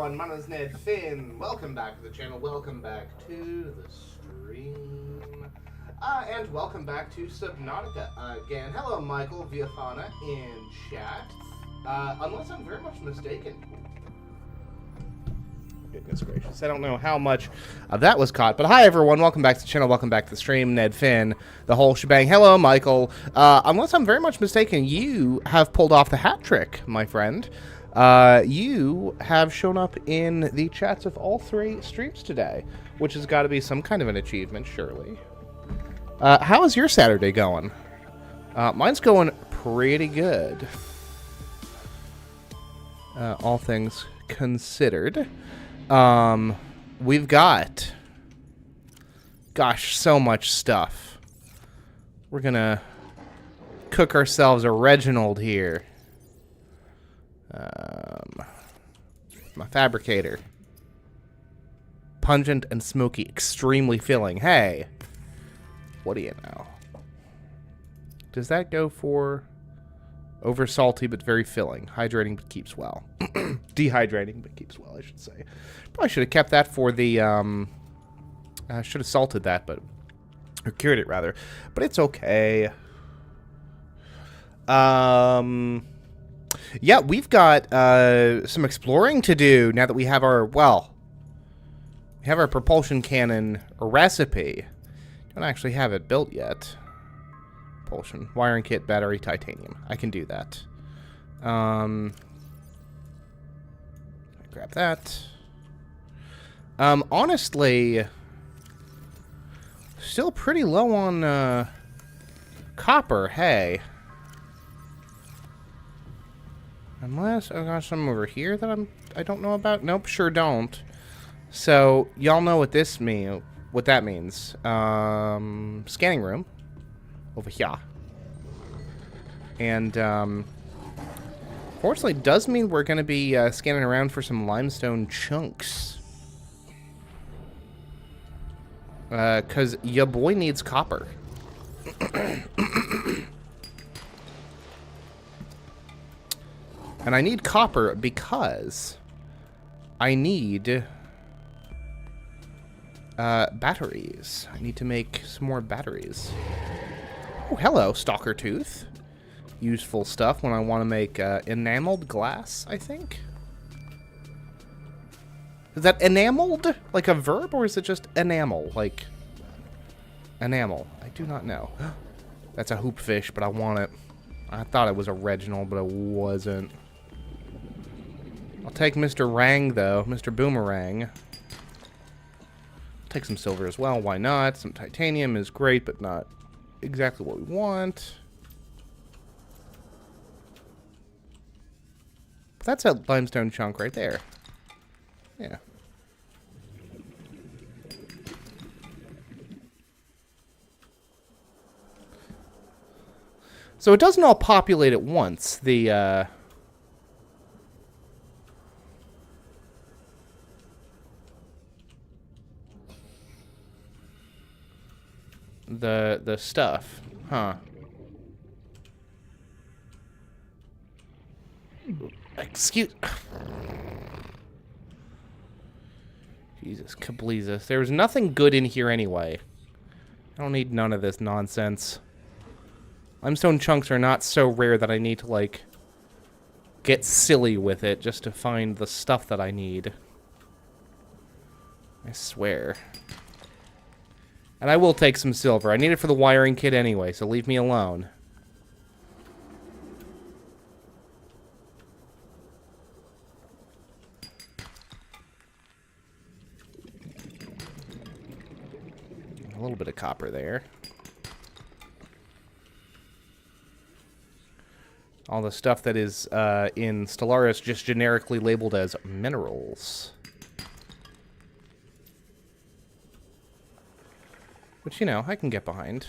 everyone, my name is Ned Finn. Welcome back to the channel, welcome back to the stream. And welcome back to Subnautica again. Hello, Michael Viafana in chat. Unless I'm very much mistaken. Goodness gracious, I don't know how much of that was caught, but hi everyone, welcome back to the channel, welcome back to the stream, Ned Finn, the whole shebang. Hello, Michael. Unless I'm very much mistaken, you have pulled off the hat trick, my friend. You have shown up in the chats of all three streams today, which has got to be some kind of an achievement, surely. How is your Saturday going? Mine's going pretty good. All things considered. We've got, gosh, so much stuff. We're gonna cook ourselves a Reginald here. My fabricator. Pungent and smoky, extremely filling. Hey, what do you know? Does that go for over salty but very filling? Hydrating but keeps well. Dehydrating but keeps well, I should say. Probably should have kept that for the, I should have salted that, but, or cured it rather, but it's okay. Yeah, we've got, some exploring to do now that we have our, well, we have our propulsion cannon recipe. Don't actually have it built yet. Propulsion, wiring kit, battery, titanium. I can do that. Grab that. Honestly, still pretty low on, copper, hey. Unless I got some over here that I don't know about. Nope, sure don't. So, y'all know what this what that means. Scanning room. Over here. And, fortunately, it does mean we're going to be scanning around for some limestone chunks. Because ya boy needs copper. And I need copper because I need batteries. I need to make some more batteries. Oh, hello, Stalker Tooth. Useful stuff when I want to make enameled glass, I think. Is that enameled like a verb, or is it just enamel? Like, enamel. I do not know. That's a hoopfish, but I want it. I thought it was a Reginald, but it wasn't. I'll take Mr. Rang, though. Mr. Boomerang. Take some silver as well. Why not? Some titanium is great, but not exactly what we want. That's a limestone chunk right there. Yeah. So it doesn't all populate at once. The stuff, huh? Excuse. Jesus, kableezus. There's nothing good in here anyway. I don't need none of this nonsense. Limestone chunks are not so rare that I need to, like, get silly with it just to find the stuff that I need. I swear. And I will take some silver. I need it for the wiring kit anyway, so leave me alone. A little bit of copper there. All the stuff that is in Stellaris just generically labeled as minerals. Which, you know, I can get behind.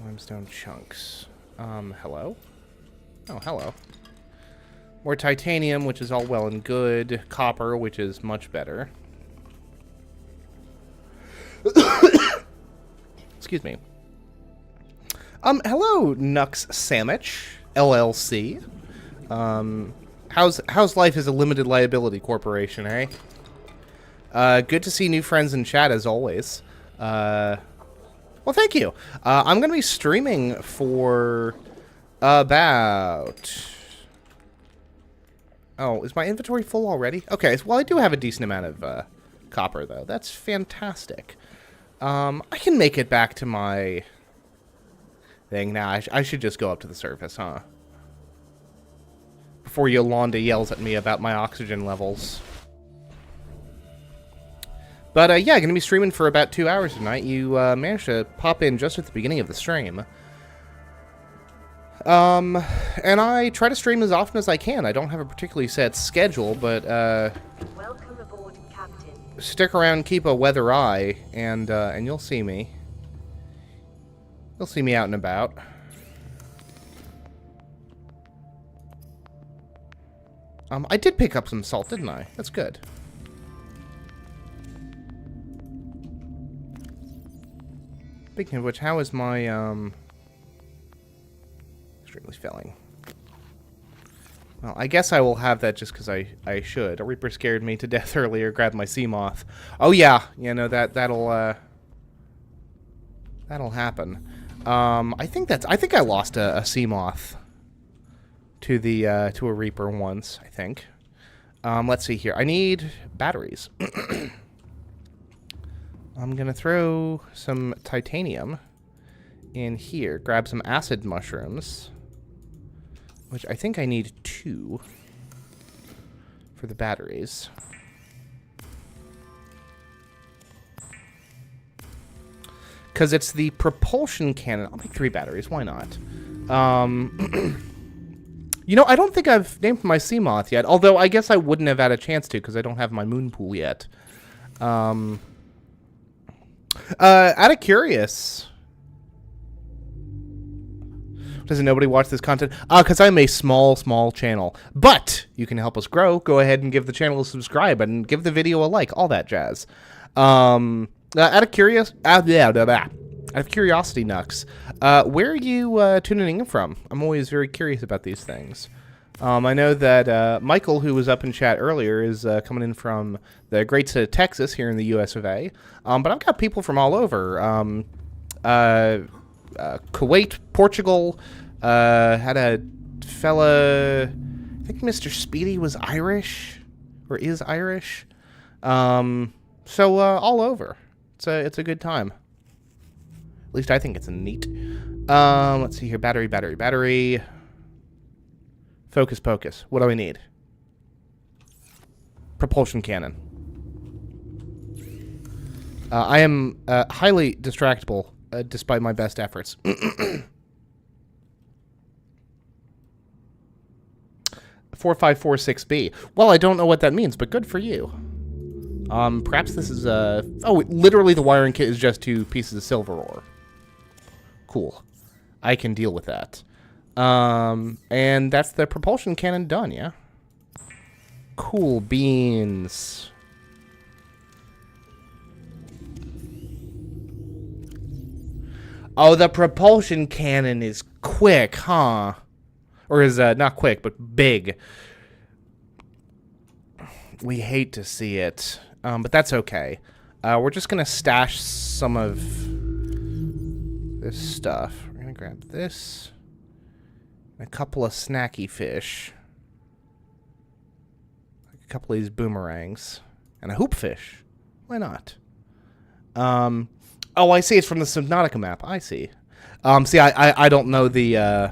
Limestone chunks. Hello? Oh, hello. More titanium, which is all well and good. Copper, which is much better. Excuse me. Hello, Nux Sandwich, LLC. How's life as a limited liability corporation, eh? Good to see new friends in chat as always. Well, thank you. I'm gonna be streaming for about. Oh, is my inventory full already? Okay, well I do have a decent amount of copper though. That's fantastic. I can make it back to my thing now. I should just go up to the surface, huh? Before Yolanda yells at me about my oxygen levels. But, yeah, going to be streaming for about 2 hours tonight. You managed to pop in just at the beginning of the stream. And I try to stream as often as I can. I don't have a particularly set schedule, but, Welcome aboard, Captain. stick around, keep a weather eye, and you'll see me. You'll see me out and about. I did pick up some salt, didn't I? That's good. Speaking of which, how is my, extremely failing? Well, I guess I will have that just because I should. A Reaper scared me to death earlier, grabbed my sea moth. Oh yeah, you know, that'll happen. I think I lost a sea moth to a Reaper once, I think. Let's see here. I need batteries. I'm gonna throw some titanium in here, grab some acid mushrooms, which I think I need 2 for the batteries. Because it's the propulsion cannon. I'll make 3 batteries, why not? You know, I don't think I've named my sea moth yet, although I guess I wouldn't have had a chance to because I don't have my moon pool yet. Out of curious, doesn't nobody watch this content? Because I'm a small channel. But you can help us grow. Go ahead and give the channel a subscribe and give the video a like. All that jazz. Out of curiosity, Nux, where are you tuning in from? I'm always very curious about these things. I know that Michael, who was up in chat earlier, is coming in from the great state of Texas here in the US of A. But I've got people from all over. Kuwait, Portugal, had a fella, I think Mr. Speedy was Irish, or is Irish. So all over. It's a good time. At least I think it's neat. Let's see here. Battery. Focus pocus. What do we need? Propulsion cannon. I am highly distractible, despite my best efforts. 4546B. Well, I don't know what that means, but good for you. Perhaps this is oh, literally the wiring kit is just 2 pieces of silver ore. Cool. I can deal with that. And that's the propulsion cannon done, yeah? Cool beans. Oh, the propulsion cannon is quick, huh? Or is, not quick, but big. We hate to see it. But that's okay. We're just gonna stash some of this stuff. We're gonna grab this. A couple of snacky fish. A couple of these boomerangs. And a hoop fish. Why not? Oh, I see. It's from the Subnautica map. I see. See, I don't know the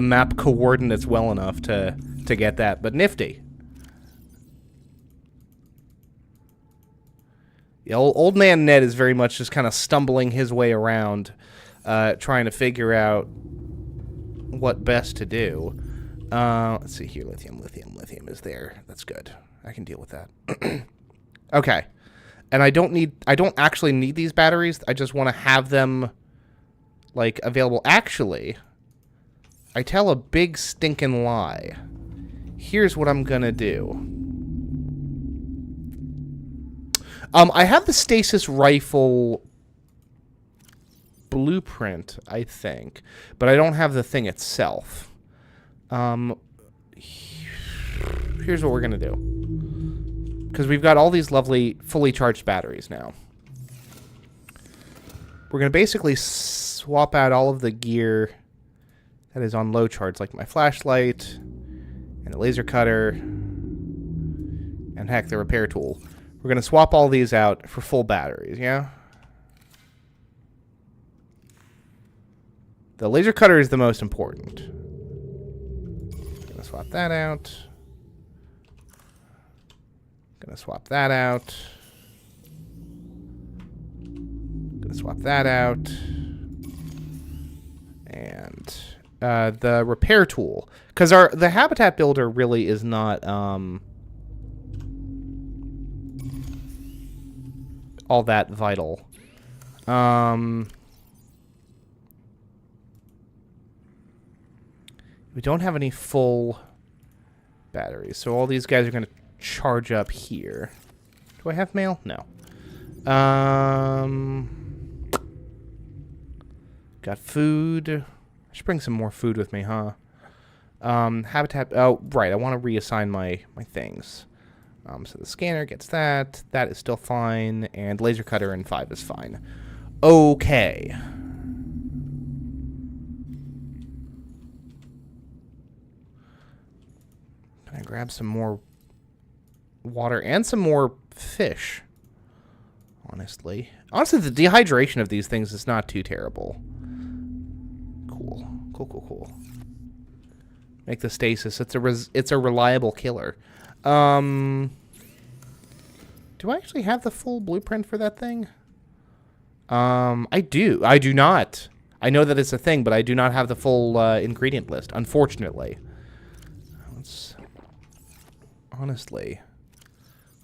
map coordinates well enough to get that, but nifty. Yeah, old man Ned is very much just kind of stumbling his way around, trying to figure out what best to do. Let's see here. Lithium is there. That's good. I can deal with that. Okay. And I don't actually need these batteries. I just want to have them, like, available. Actually, I tell a big stinking lie. Here's what I'm gonna do. I have the stasis rifle blueprint, I think, but I don't have the thing itself. here's what we're going to do. Because we've got all these lovely fully charged batteries now. We're going to basically swap out all of the gear that is on low charge, like my flashlight and the laser cutter and, heck, the repair tool. We're going to swap all these out for full batteries, yeah? The laser cutter is the most important. Going to swap that out. Going to swap that out. Going to swap that out. And the repair tool. Because the habitat builder really is not all that vital. We don't have any full batteries, so all these guys are going to charge up here. Do I have mail? No. Got food. I should bring some more food with me, huh? Habitat. Oh, right. I want to reassign my things. So the scanner gets that. That is still fine. And laser cutter in 5 is fine. Okay. Can I grab some more water and some more fish? Honestly, the dehydration of these things is not too terrible. Cool. Make the stasis. It's a reliable killer. Do I actually have the full blueprint for that thing? I do. I do not. I know that it's a thing, but I do not have the full ingredient list, unfortunately. Honestly,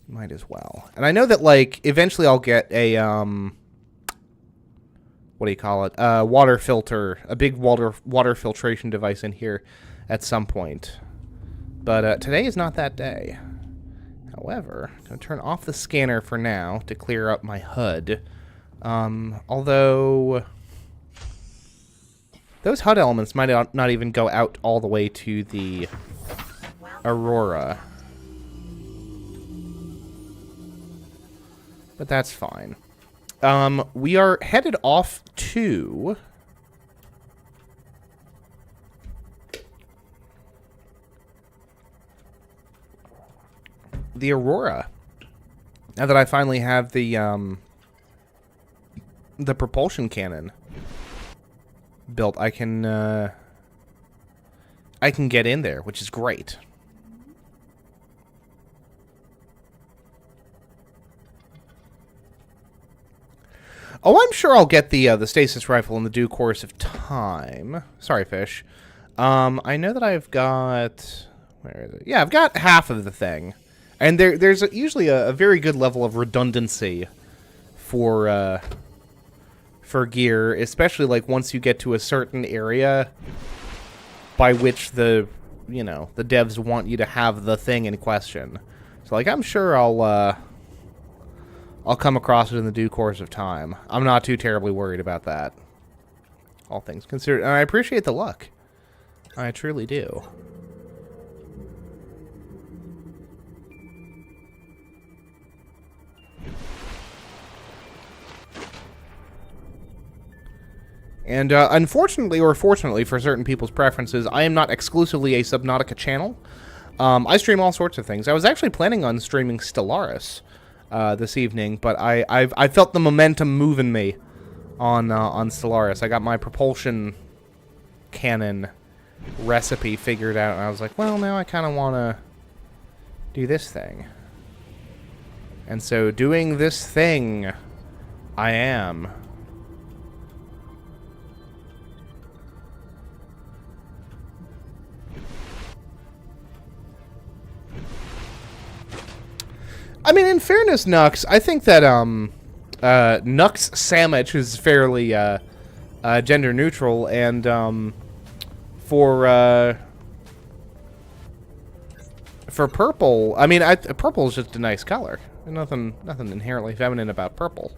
might as well. And I know that, like, eventually I'll get a, what do you call it? Water filter, a big water filtration device in here at some point. But today is not that day. However, I'm going to turn off the scanner for now to clear up my HUD. Although those HUD elements might not even go out all the way to the Aurora. But that's fine. We are headed off to the Aurora. Now that I finally have the propulsion cannon built, I can get in there, which is great. Oh, I'm sure I'll get the stasis rifle in the due course of time. Sorry, fish. I know that I've got... Where is it? Yeah, I've got half of the thing. And there's usually a very good level of redundancy for gear, especially like once you get to a certain area by which the devs want you to have the thing in question. So like I'm sure I'll come across it in the due course of time. I'm not too terribly worried about that. All things considered. And I appreciate the luck. I truly do. And unfortunately, or fortunately for certain people's preferences, I am not exclusively a Subnautica channel. I stream all sorts of things. I was actually planning on streaming Stellaris this evening, but I felt the momentum moving me on Stellaris. I got my propulsion cannon recipe figured out, and I was like, well, now I kind of want to do this thing. And so doing this thing, I am. I mean, in fairness, Nux, I think that Nux Sandwich is fairly gender neutral, and for purple, I mean, purple is just a nice color. There's nothing inherently feminine about purple.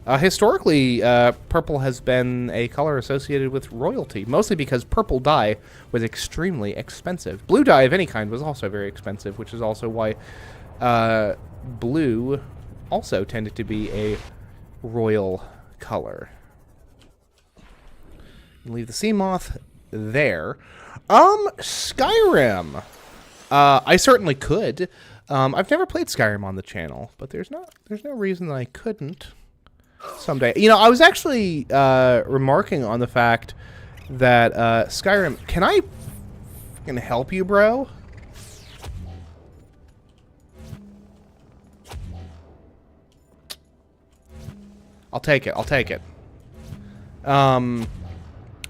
Historically, purple has been a color associated with royalty, mostly because purple dye was extremely expensive. Blue dye of any kind was also very expensive, which is also why blue also tended to be a royal color. Leave the sea moth there. Skyrim. I certainly could. I've never played Skyrim on the channel, but there's no reason that I couldn't someday. You know, I was actually remarking on the fact that Skyrim. Can I fucking help you, bro? I'll take it. I'll take it. I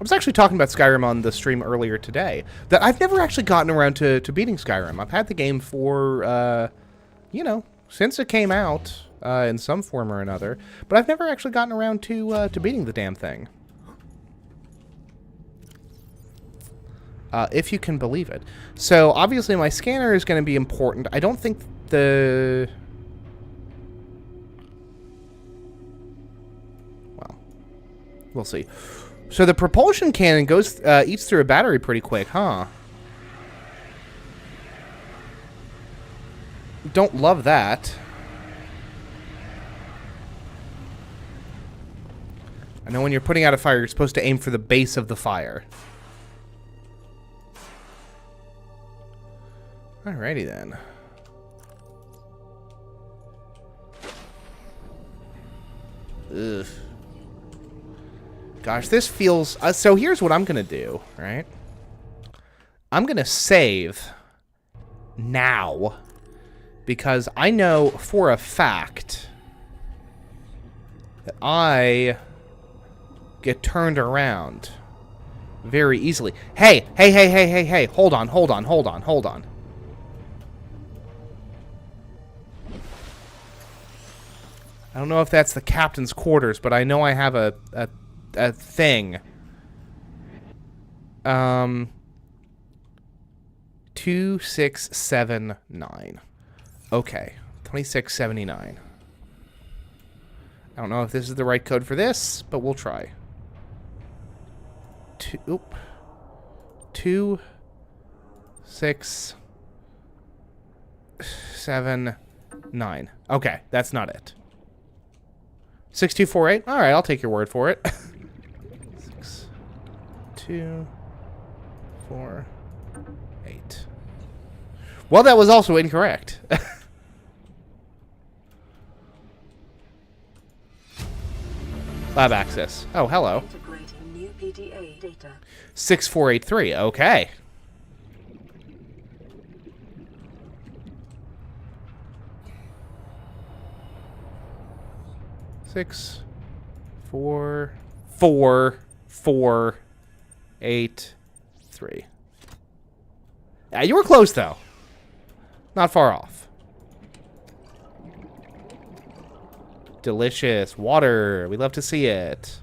was actually talking about Skyrim on the stream earlier today. That I've never actually gotten around to beating Skyrim. I've had the game for, you know, since it came out in some form or another. But I've never actually gotten around to beating the damn thing. If you can believe it. So, obviously, my scanner is going to be important. I don't think the... Well, we'll see. So the propulsion cannon goes eats through a battery pretty quick, huh? Don't love that. I know when you're putting out a fire, you're supposed to aim for the base of the fire. Alrighty then. Ugh. Gosh, this feels... so here's what I'm going to do, right? I'm going to save now because I know for a fact that I get turned around very easily. Hey, hey, hey, hey, hey, hey. Hold on, hold on, hold on, hold on. I don't know if that's the captain's quarters, but I know I have a thing. 2679. Okay. 2679. I don't know if this is the right code for this, but we'll try. 2 6 7 9. Okay, that's not it. 6248. All right, I'll take your word for it. 6 2 4 8. Well, that was also incorrect. Lab access. Oh, hello. Integrating new PDA data. 6483. Okay. Six, 4, 4, 4, 8, 3. Yeah, you were close though. Not far off. Delicious water. We love to see it.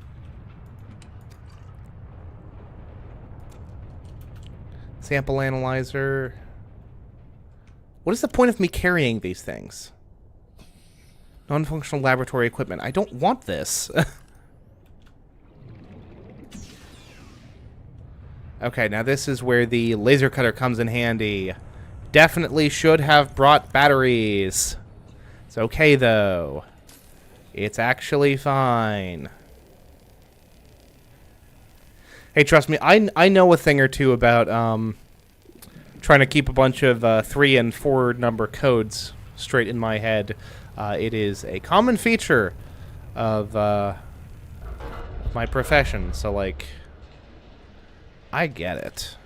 Sample analyzer. What is the point of me carrying these things? Non-functional laboratory equipment. I don't want this. Okay, now this is where the laser cutter comes in handy. Definitely should have brought batteries. It's okay, though. It's actually fine. Hey, trust me, I know a thing or two about trying to keep a bunch of 3 and 4 number codes straight in my head. It is a common feature of my profession, so, like, I get it.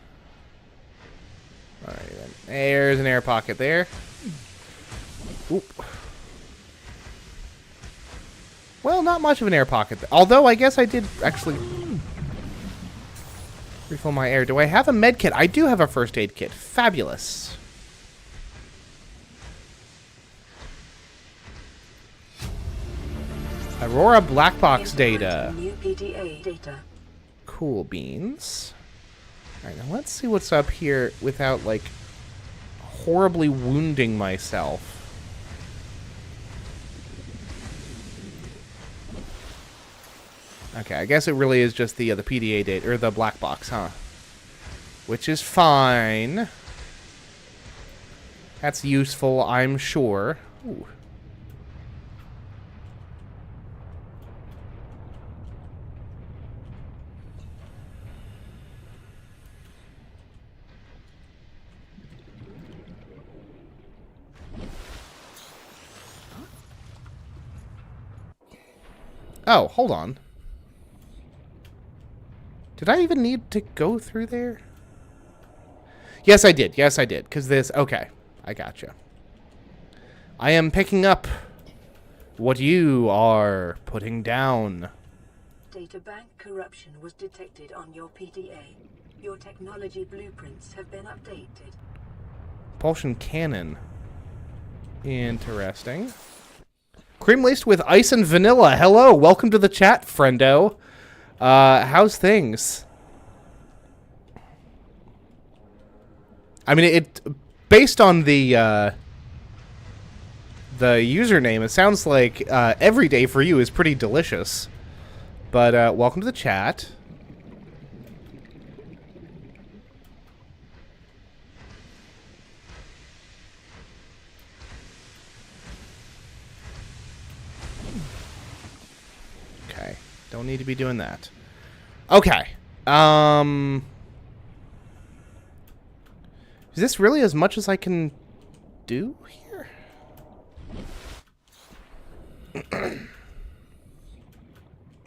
Alright, then. There's an air pocket there. Oop. Well, not much of an air pocket. Although, I guess I did actually refill my air. Do I have a med kit? I do have a first aid kit. Fabulous. Aurora black box data. New PDA data. Cool beans. Alright, now let's see what's up here without, like, horribly wounding myself. Okay, I guess it really is just the PDA data, or the black box, huh? Which is fine. That's useful, I'm sure. Ooh. Oh, hold on. Did I even need to go through there? Yes, I did. Yes, I did. Because this... Okay. I gotcha. I am picking up what you are putting down. Databank corruption was detected on your PDA. Your technology blueprints have been updated. Propulsion cannon. Interesting. Cream laced with ice and vanilla. Hello, welcome to the chat, friendo. How's things? I mean, it based on the username, it sounds like every day for you is pretty delicious. But welcome to the chat. Okay, don't need to be doing that. Okay. Is this really as much as I can do here?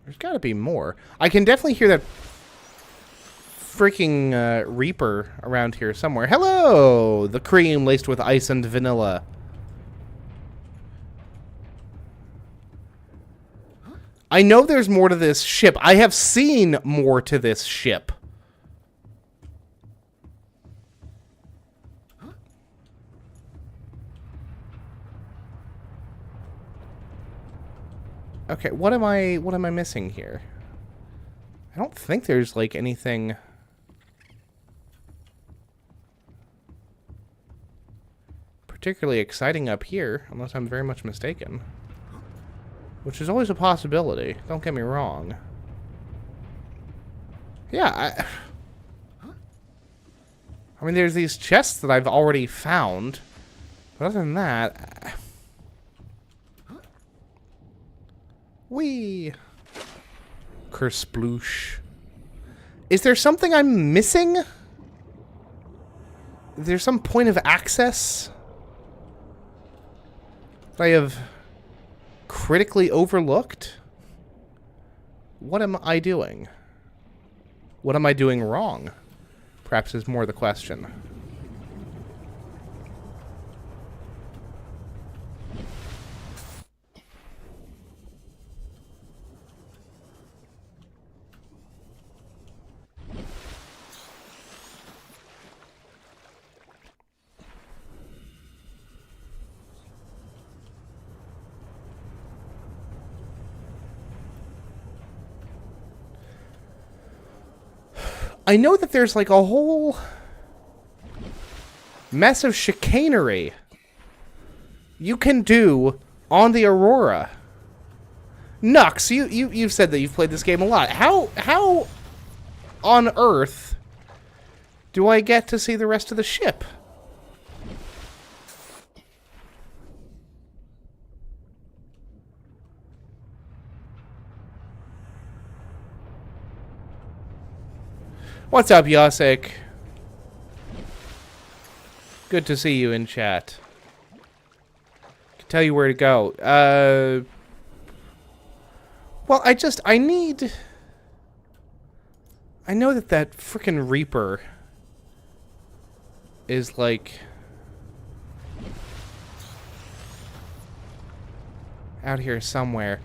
There's got to be more. I can definitely hear that freaking Reaper around here somewhere. Hello! The cream laced with ice and vanilla. I know there's more to this ship. I have seen more to this ship. Okay, what am I missing here? I don't think there's like anything particularly exciting up here, unless I'm very much mistaken. Which is always a possibility, don't get me wrong. Yeah, I mean, there's these chests that I've already found. But other than that... Whee! Kersploosh. Is there something I'm missing? Is there some point of access that I have critically overlooked? What am I doing? What am I doing wrong? Perhaps is more the question. I know that there's like a whole mess of chicanery you can do on the Aurora. Nux, you've said that you've played this game a lot. How on earth do I get to see the rest of the ship? What's up, Yosik? Good to see you in chat. Can tell you where to go. Well, I need... I know that frickin' Reaper is, like... out here somewhere.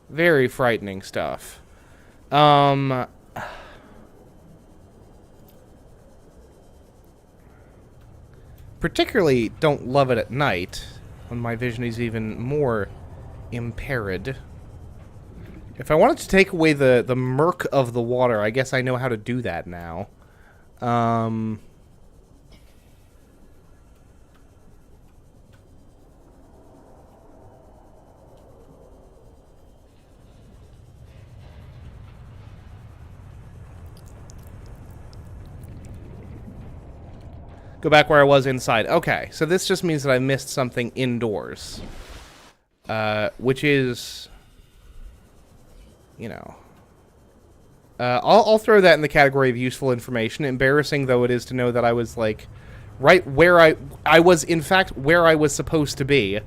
Very frightening stuff. Particularly don't love it at night, when my vision is even more impaired. If I wanted to take away the murk of the water, I guess I know how to do that now. Go back where I was inside. Okay, so this just means that I missed something indoors. Which is... You know... I'll throw that in the category of useful information. Embarrassing though it is to know that I was, like, right where I was, in fact, where I was supposed to be,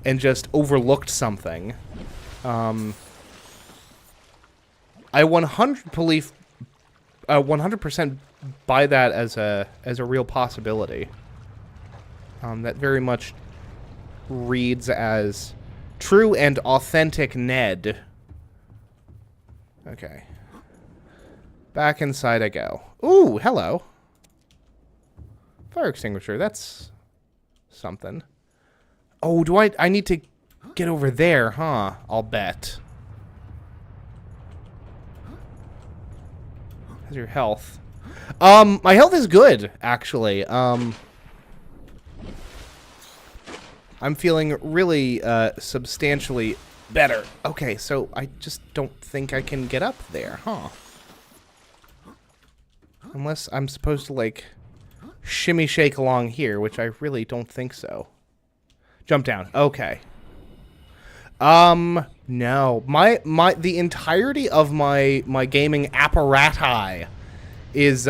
and just overlooked something. I 100% buy that as a real possibility. That very much reads as true and authentic Ned. Okay. Back inside I go. Ooh, hello. Fire extinguisher, that's something. Oh, I need to get over there, huh? I'll bet. How's your health? My health is good, actually. I'm feeling really, substantially better. Okay, so I just don't think I can get up there, huh? Unless I'm supposed to, like, shimmy shake along here, which I really don't think so. Jump down. Okay. No. The entirety of my gaming apparati is,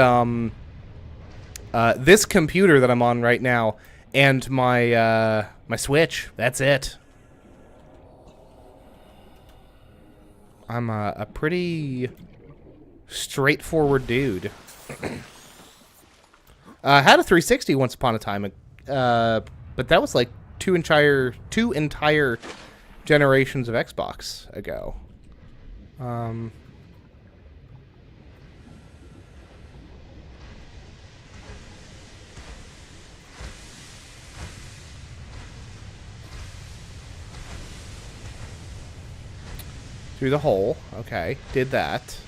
this computer that I'm on right now and my Switch. That's it. I'm a pretty straightforward dude. Had a 360 once upon a time, but that was like two entire generations of Xbox ago. Through the hole. Okay, did that.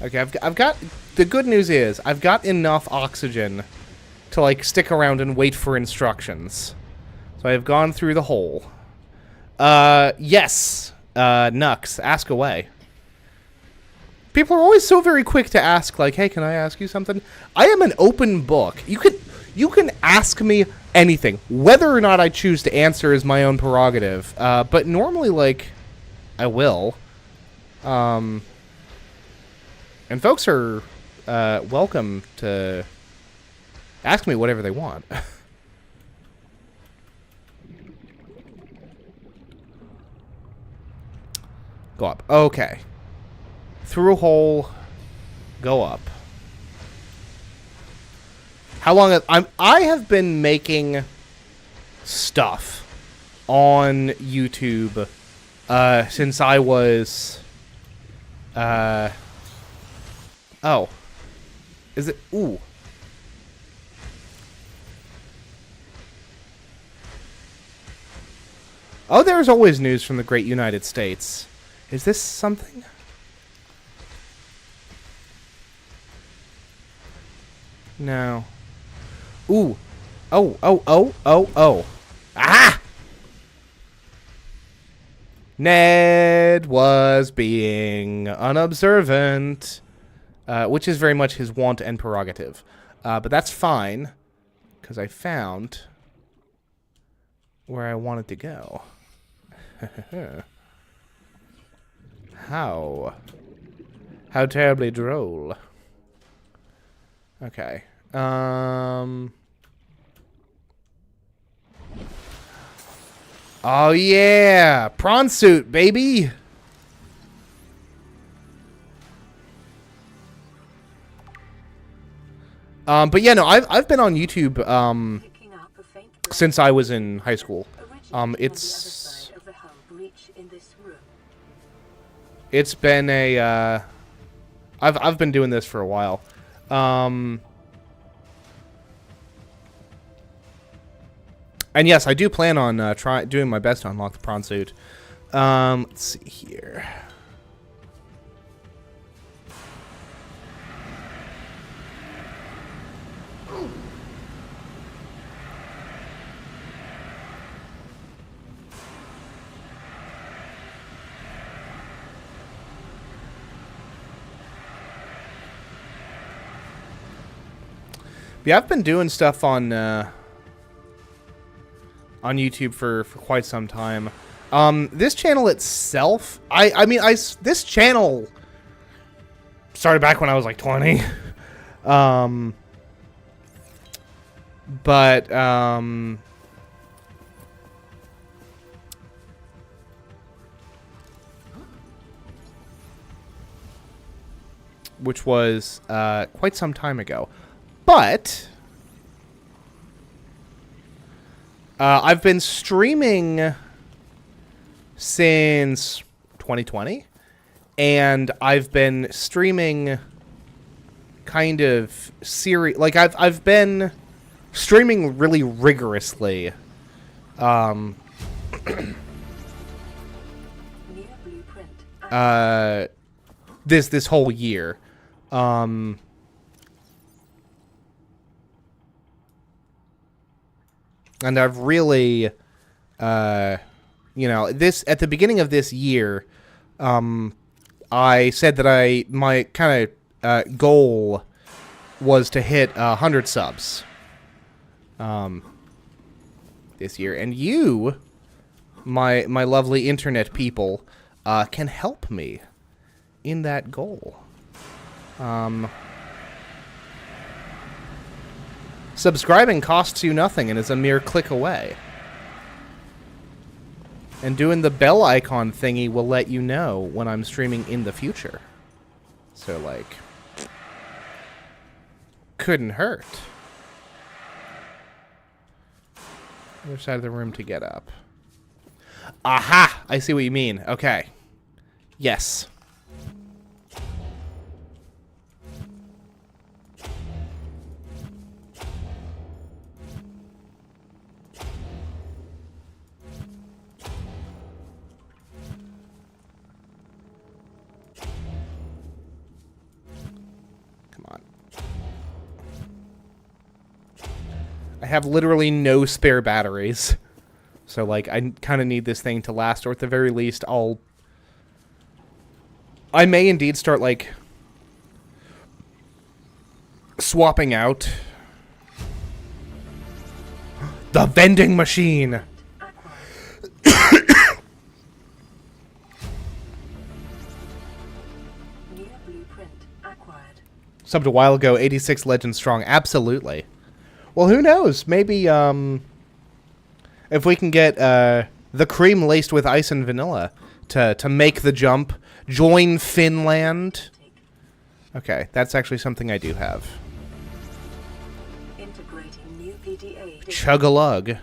Okay, I've got... The good news is, I've got enough oxygen to, like, stick around and wait for instructions. So I have gone through the hole. Yes. Nux, ask away. People are always so very quick to ask, like, hey, can I ask you something? I am an open book. You can ask me anything. Whether or not I choose to answer is my own prerogative. But normally, like, I will. And folks are welcome to ask me whatever they want. Go up. Okay. Through a hole. Go up. How long I have been making stuff on YouTube since I was oh. Is it? Ooh. Oh, there's always news from the great United States. Is this something? No. Ooh. Oh. Ah! Ned was being unobservant. Which is very much his want and prerogative. But that's fine, because I found where I wanted to go. How terribly droll. Okay. Oh, yeah! Prawn suit, baby! But yeah, no, I've been on YouTube, since I was in high school. It's been a, I've been doing this for a while. And yes, I do plan on, doing my best to unlock the prawn suit. Let's see here. Yeah, I've been doing stuff on YouTube for quite some time. This channel itself, this channel started back when I was like 20. But which was quite some time ago. But I've been streaming since 2020, and I've been streaming kind of like I've been streaming really rigorously. This whole year. And I've really, you know, this at the beginning of this year, I said that my kind of goal was to hit 100 subs this year, and you, my lovely internet people, can help me in that goal. Subscribing costs you nothing and is a mere click away. And doing the bell icon thingy will let you know when I'm streaming in the future. So, like, couldn't hurt. Other side of the room to get up. Aha! I see what you mean. Okay. Yes. I have literally no spare batteries. So, like, I kind of need this thing to last, or at the very least, I may indeed start, like, swapping out the vending machine. Subbed a while ago, 86 Legend Strong. Absolutely. Well, who knows? Maybe, if we can get, the cream laced with ice and vanilla to make the jump, join Finland. Okay, that's actually something I do have. Chug-a-lug.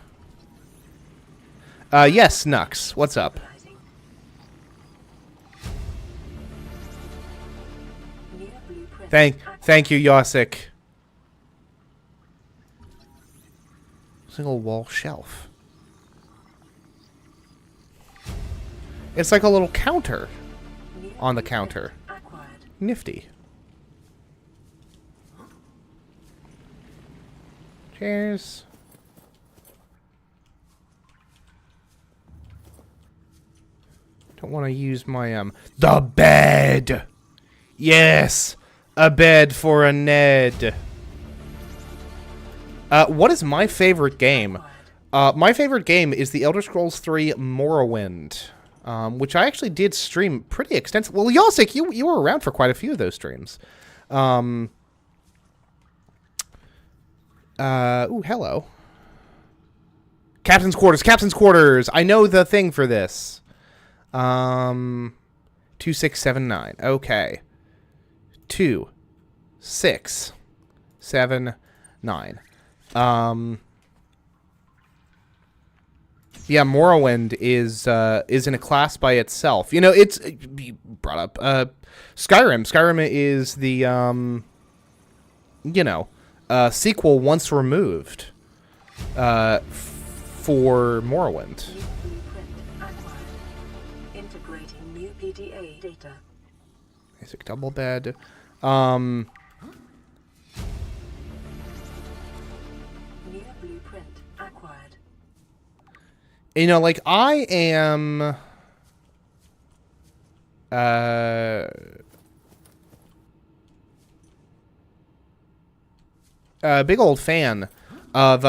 Yes, Nux. What's up? Thank you, Yosik. Single wall shelf. It's like a little counter on the counter. Nifty. Cheers. Don't want to use my, the bed! Yes! A bed for a Ned. What is my favorite game? My favorite game is The Elder Scrolls 3 Morrowind, which I actually did stream pretty extensively. Well, Yosik, you were around for quite a few of those streams. Ooh, hello. Captain's Quarters! I know the thing for this. 2679. Okay. 2679. Yeah, Morrowind is in a class by itself. You know, you brought up Skyrim. Skyrim is the you know, sequel once removed for Morrowind. Integrating new PDA data. Basic double bed. New blueprint acquired. You know, like, I am big old fan of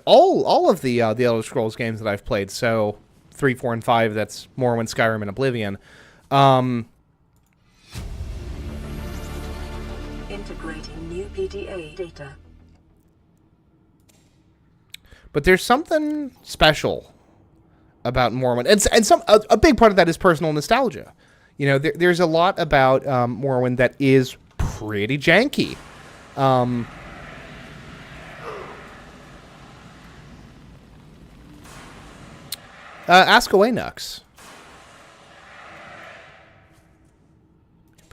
all of the Elder Scrolls games that I've played. So 3, 4, and 5. That's Morrowind, Skyrim, and Oblivion. Integrating new PDA data. But there's something special about Morrowind, and a big part of that is personal nostalgia. You know, there's a lot about Morrowind that is pretty janky. Ask away, Nux.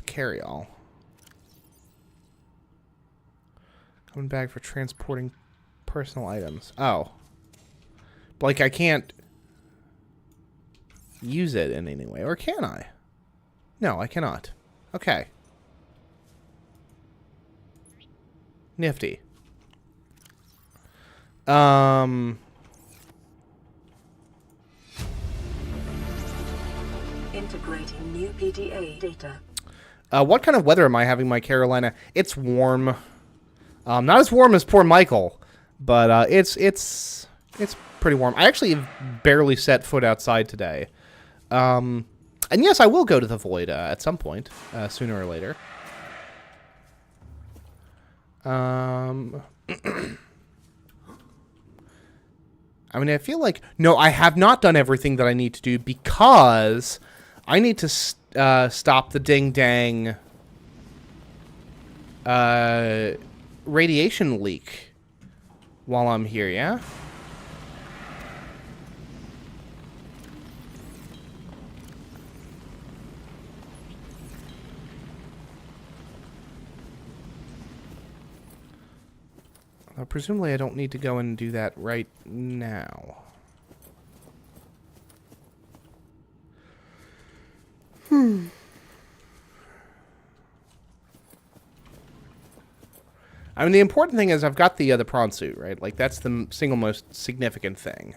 Carry all. Coming back for transporting personal items. Oh. Like, I can't use it in any way. Or can I? No, I cannot. Okay. Nifty. Integrating new PDA data. What kind of weather am I having, my Carolina? It's warm. Not as warm as poor Michael, but it's pretty warm. I actually have barely set foot outside today. And yes, I will go to the Void at some point, sooner or later. I mean, I feel like... No, I have not done everything that I need to do because I need to stop the ding-dang radiation leak while I'm here, yeah? Presumably I don't need to go and do that right now. I mean, the important thing is I've got the prawn suit, right? Like, that's the single most significant thing.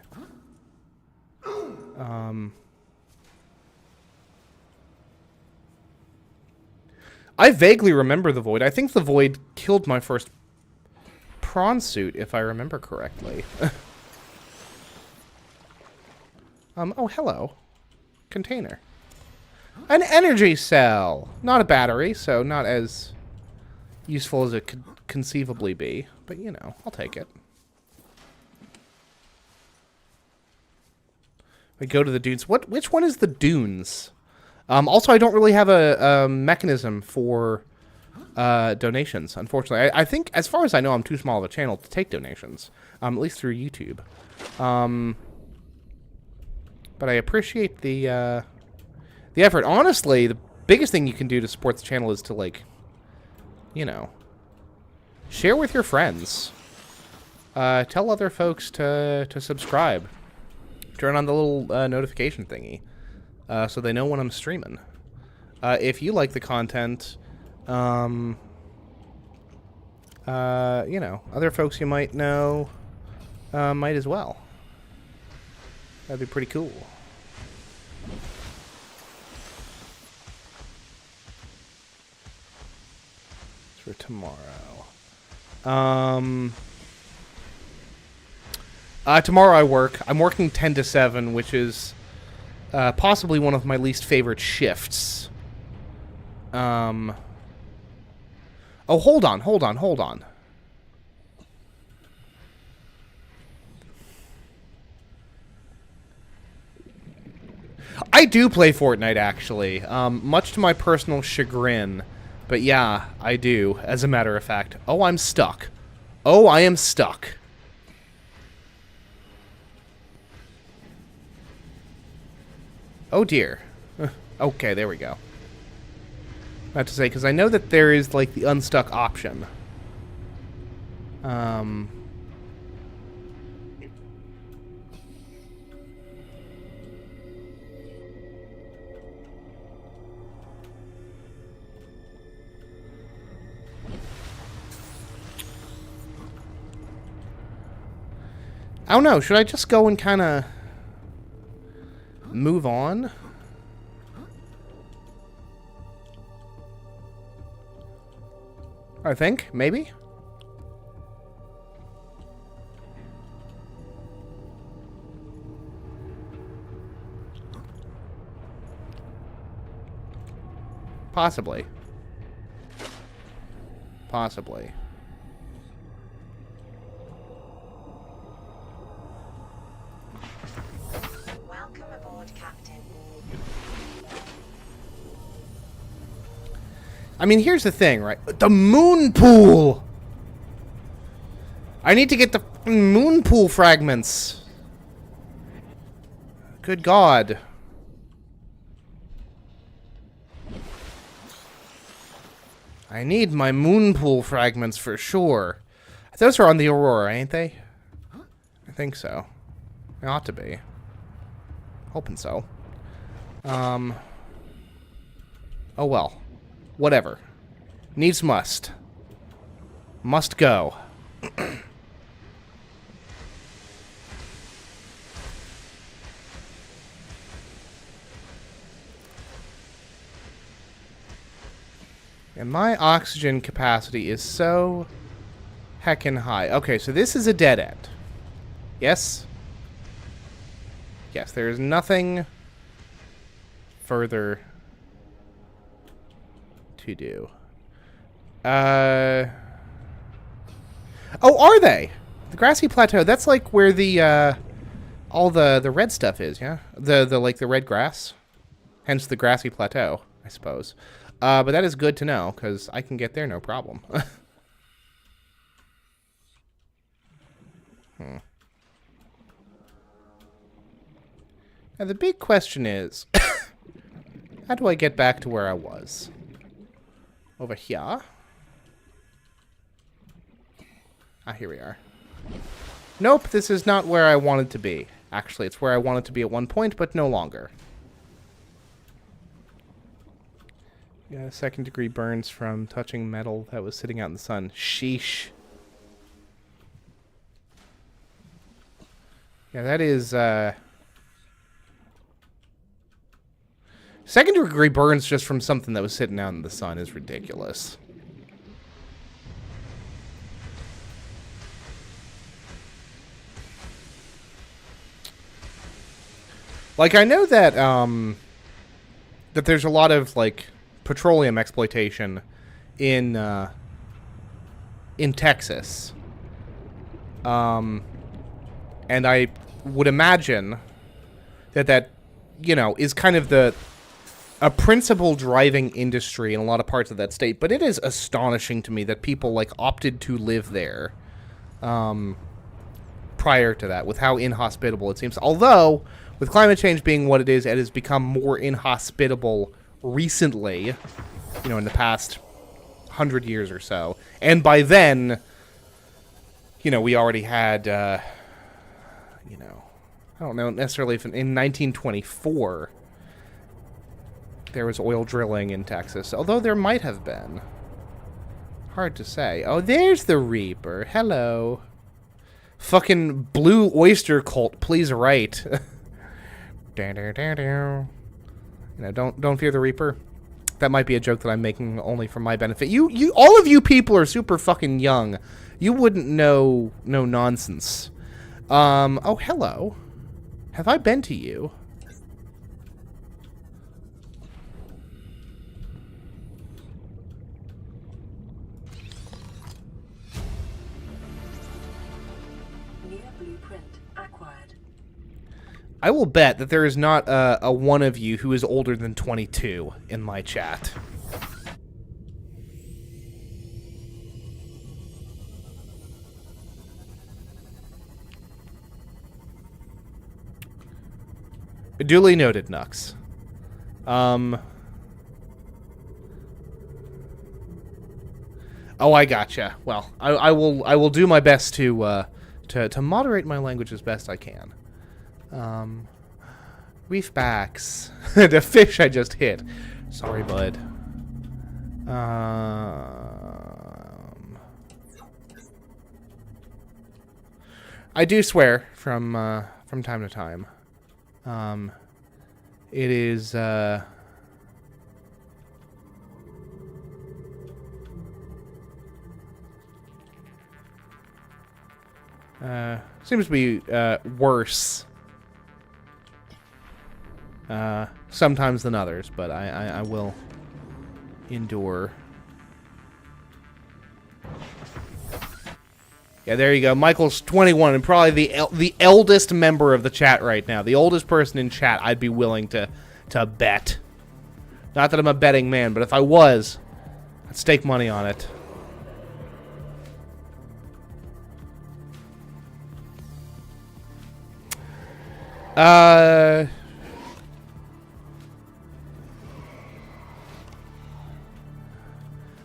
I vaguely remember the Void. I think the Void killed my first prawn suit, if I remember correctly. Oh, hello. Container. An energy cell! Not a battery, so not as useful as it could conceivably be. But, you know, I'll take it. We go to the dunes. Which one is the dunes? Also, I don't really have a mechanism for donations, unfortunately. I think, as far as I know, I'm too small of a channel to take donations. At least through YouTube. But I appreciate the effort. Honestly, the biggest thing you can do to support the channel is to, like, you know, share with your friends. Tell other folks to subscribe. Turn on the little notification thingy so they know when I'm streaming. If you like the content, you know, other folks you might know might as well. That'd be pretty cool. For tomorrow. Tomorrow I work. I'm working 10 to 7, which is possibly one of my least favorite shifts. Oh, hold on. I do play Fortnite, actually, much to my personal chagrin. But yeah, I do, as a matter of fact. Oh, I'm stuck. Oh, I am stuck. Oh, dear. Okay, there we go. I have to say, because I know that there is, like, the unstuck option. I don't know. Should I just go and kind of move on? I think, maybe. Possibly. Possibly. Welcome aboard, Captain. I mean, here's the thing, right? The moon pool! I need to get the moon pool fragments. Good God. I need my moon pool fragments for sure. Those are on the Aurora, ain't they? I think so. They ought to be. Hoping so. Oh well. Whatever. Needs must. Must go. And my oxygen capacity is so heckin' high. Okay, so this is a dead end. Yes? Yes, there is nothing further to do. Oh, are they? The grassy plateau, that's like where the, all the red stuff is, yeah? Like, the red grass? Hence the grassy plateau, I suppose. But that is good to know, because I can get there no problem. Now, the big question is, how do I get back to where I was? Over here? Ah, here we are. Nope, this is not where I wanted to be. Actually, it's where I wanted to be at one point, but no longer. Yeah, second-degree burns from touching metal that was sitting out in the sun. Sheesh. Yeah, that is, second-degree burns just from something that was sitting out in the sun is ridiculous. Like, I know that, that there's a lot of, like, petroleum exploitation in Texas. And I would imagine that, you know, is kind of a principal driving industry in a lot of parts of that state. But it is astonishing to me that people, like, opted to live there prior to that, with how inhospitable it seems. Although, with climate change being what it has become more inhospitable recently, you know, in the past 100 years or so. And by then, you know, we already had, you know, I don't know necessarily if in 1924 there was oil drilling in Texas, although there might have been. Hard to say. Oh, there's the Reaper. Hello. Fucking Blue Oyster Cult, please write. You know, don't fear the Reaper. That might be a joke that I'm making only for my benefit. You all of you people are super fucking young. You wouldn't know no nonsense. Oh, hello. Have I been to you? New blueprint acquired. I will bet that there is not a one of you who is older than 22 in my chat. Duly noted, Nux. Oh, I gotcha. Well, I will do my best to moderate my language as best I can. Reef backs. The fish I just hit. Sorry, bud. I do swear from time to time. It is, seems to be, worse, sometimes than others, but I will Endure. Yeah, there you go. Michael's 21 and probably the eldest member of the chat right now. The oldest person in chat I'd be willing to bet. Not that I'm a betting man, but if I was, I'd stake money on it.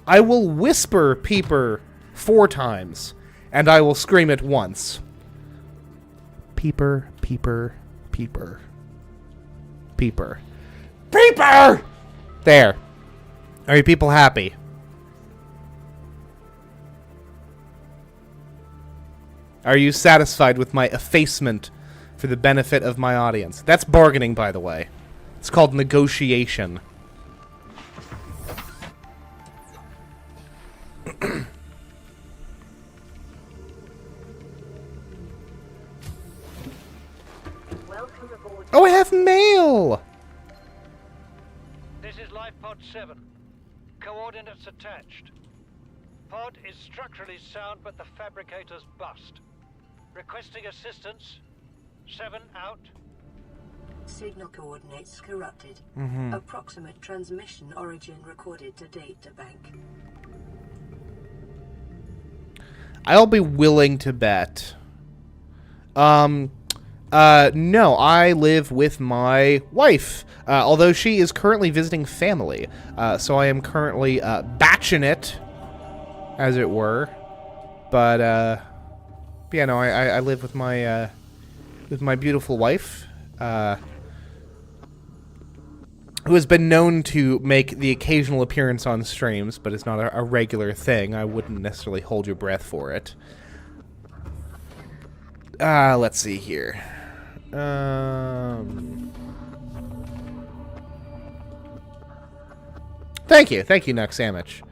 I will whisper Peeper 4 times, and I will scream it once. Peeper, Peeper, Peeper. Peeper. Peeper! There. Are you people happy? Are you satisfied with my effacement for the benefit of my audience? That's bargaining, by the way. It's called negotiation. Welcome aboard. Oh, I have mail! This is Life Pod 7. Coordinates attached. Pod is structurally sound, but the fabricator's bust. Requesting assistance. 7 out. Signal coordinates corrupted. Approximate transmission origin recorded to data bank. I'll be willing to bet. No, I live with my wife, although she is currently visiting family. So I am currently batching it, as it were. But yeah, no, I live with my beautiful wife, who has been known to make the occasional appearance on streams, but it's not a regular thing. I wouldn't necessarily hold your breath for it. Let's see here. Thank you, Nux Sandwich.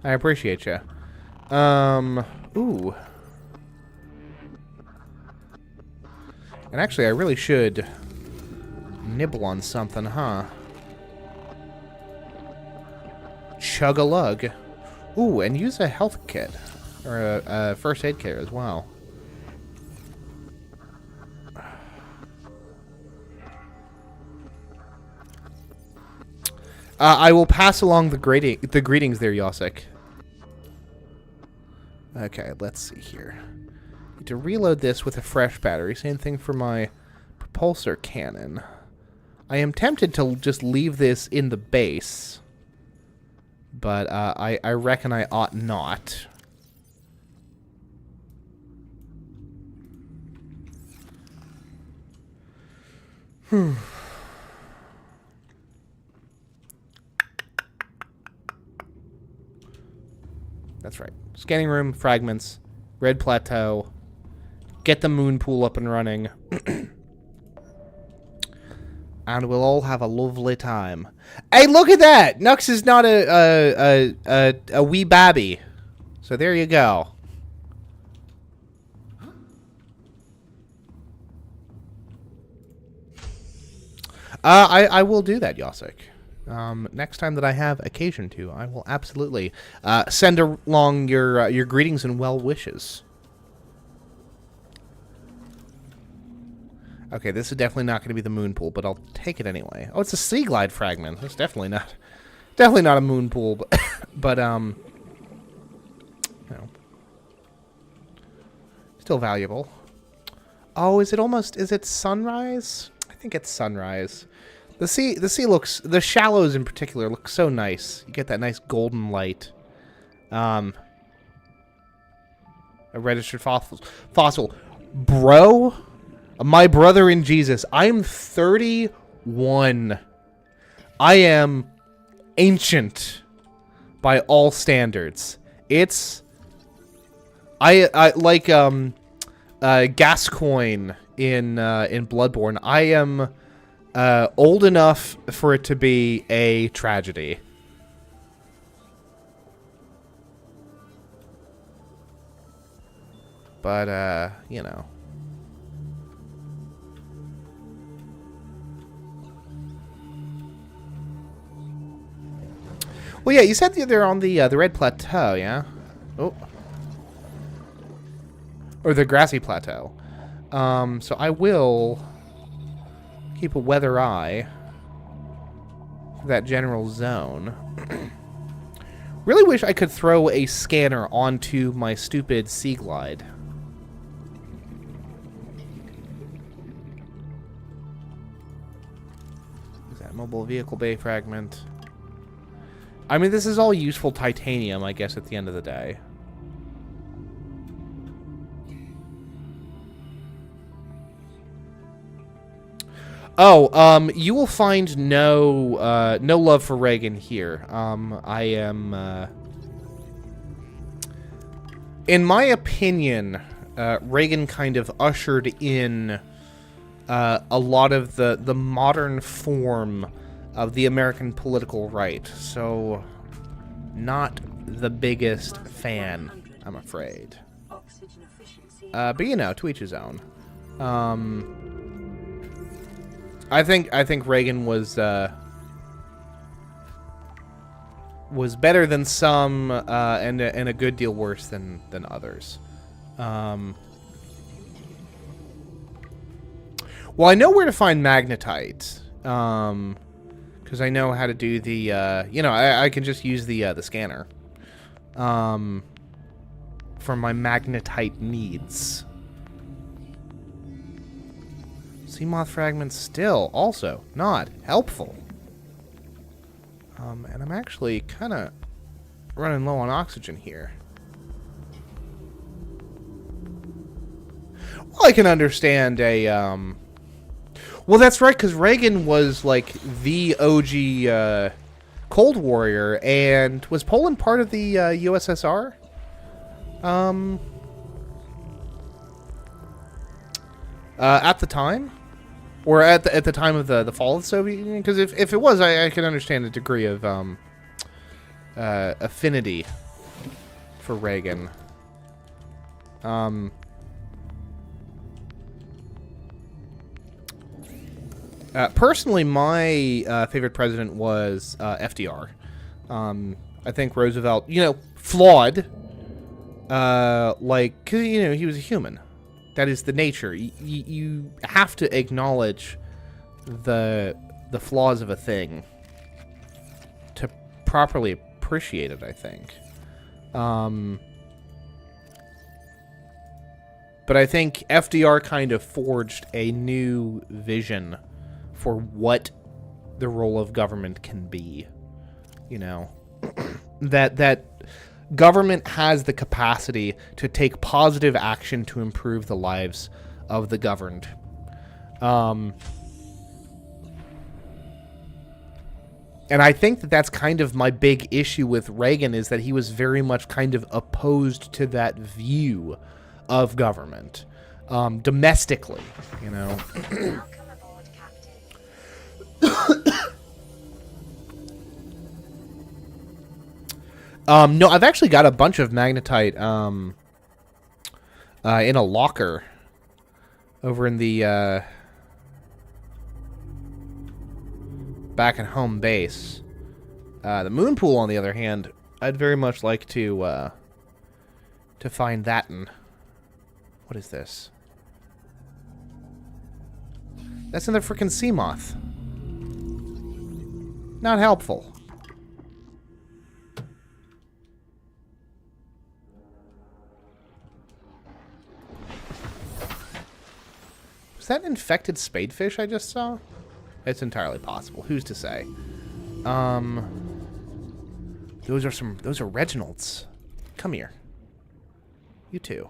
I appreciate you. Ooh. And actually, I really should nibble on something, huh? Chug a lug. Ooh, and use a health kit. Or a first aid kit as well. I will pass along the greetings there, Yosik. Okay, let's see here. Need to reload this with a fresh battery. Same thing for my propulsor cannon. I am tempted to just leave this in the base, but I reckon I ought not. That's right. Scanning room, fragments, red plateau. Get the moon pool up and running. And we'll all have a lovely time. Hey, look at that! Nux is not a wee babby. So there you go. I will do that, Yosik. Next time that I have occasion to, I will absolutely send along your greetings and well wishes. Okay, this is definitely not going to be the moon pool, but I'll take it anyway. Oh, it's a sea glide fragment. That's definitely not a moon pool, but you know, still valuable. Oh, is it sunrise? I think it's sunrise. The sea looks, the shallows in particular look so nice. You get that nice golden light. A registered fossil. Bro, my brother in Jesus, I am 31. I am ancient by all standards. I like Gascoigne in Bloodborne. I am old enough for it to be a tragedy. But, you know. Well, yeah, you said they're on the Red Plateau, yeah? Oh. Or the Grassy Plateau. So I will keep a weather eye for that general zone. Really wish I could throw a scanner onto my stupid Sea Glide. Is that mobile vehicle bay fragment? I mean, this is all useful titanium, I guess, at the end of the day. Oh, you will find no love for Reagan here. I am, in my opinion, Reagan kind of ushered in a lot of the modern form of the American political right. So, not the biggest fan, I'm afraid. But you know, to each his own. I think Reagan was better than some, and a good deal worse than others. Well, I know where to find magnetite, because I know how to do the, you know, I can just use the scanner, for my magnetite needs. Seamoth fragments still also not helpful. And I'm actually kind of running low on oxygen here. Well, I can understand a, well, that's right, because Reagan was, like, the OG, Cold Warrior, and was Poland part of the, USSR? At the time? Or at the time of the fall of the Soviet Union? Because if it was, I can understand a degree of affinity for Reagan. Personally, my favorite president was FDR. I think Roosevelt, you know, flawed. Like, because, you know, he was a human. That is the nature. You have to acknowledge the flaws of a thing to properly appreciate it, I think. But I think FDR kind of forged a new vision for what the role of government can be. You know, that government has the capacity to take positive action to improve the lives of the governed. And I think that that's kind of my big issue with Reagan, is that he was very much kind of opposed to that view of government, domestically, you know. Welcome aboard, Captain. No, I've actually got a bunch of magnetite in a locker over in the back at home base. The moon pool, on the other hand, I'd very much like to find that in. What is this? That's another frickin' sea moth. Not helpful. Was that an infected spadefish I just saw? It's entirely possible. Who's to say? Those are Reginalds. Come here. You two.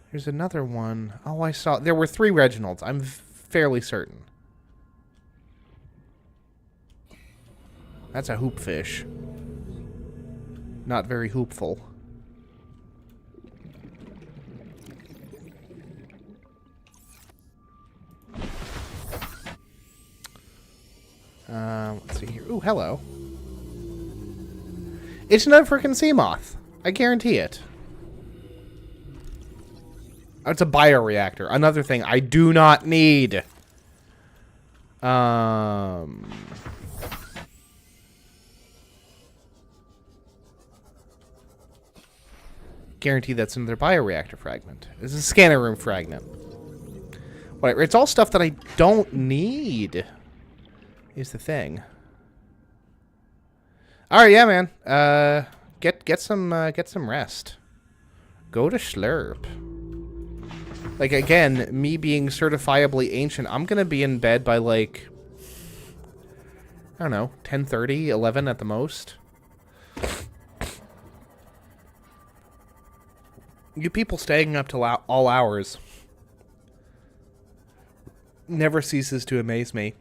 Here's another one. Oh, I saw. There were 3 Reginalds. I'm fairly certain. That's a hoopfish. Not very hoopful. Let's see here. Ooh, hello. It's another freaking sea moth. I guarantee it. Oh, it's a bioreactor. Another thing I do not need. guarantee that's another bioreactor fragment. This is a scanner room fragment. Whatever. It's all stuff that I don't need. Is the thing. All right, yeah, man. Get some rest. Go to Slurp. Like, again, me being certifiably ancient, I'm gonna be in bed by, like, I don't know, 10:30, 11 at the most. You people staying up till all hours never ceases to amaze me.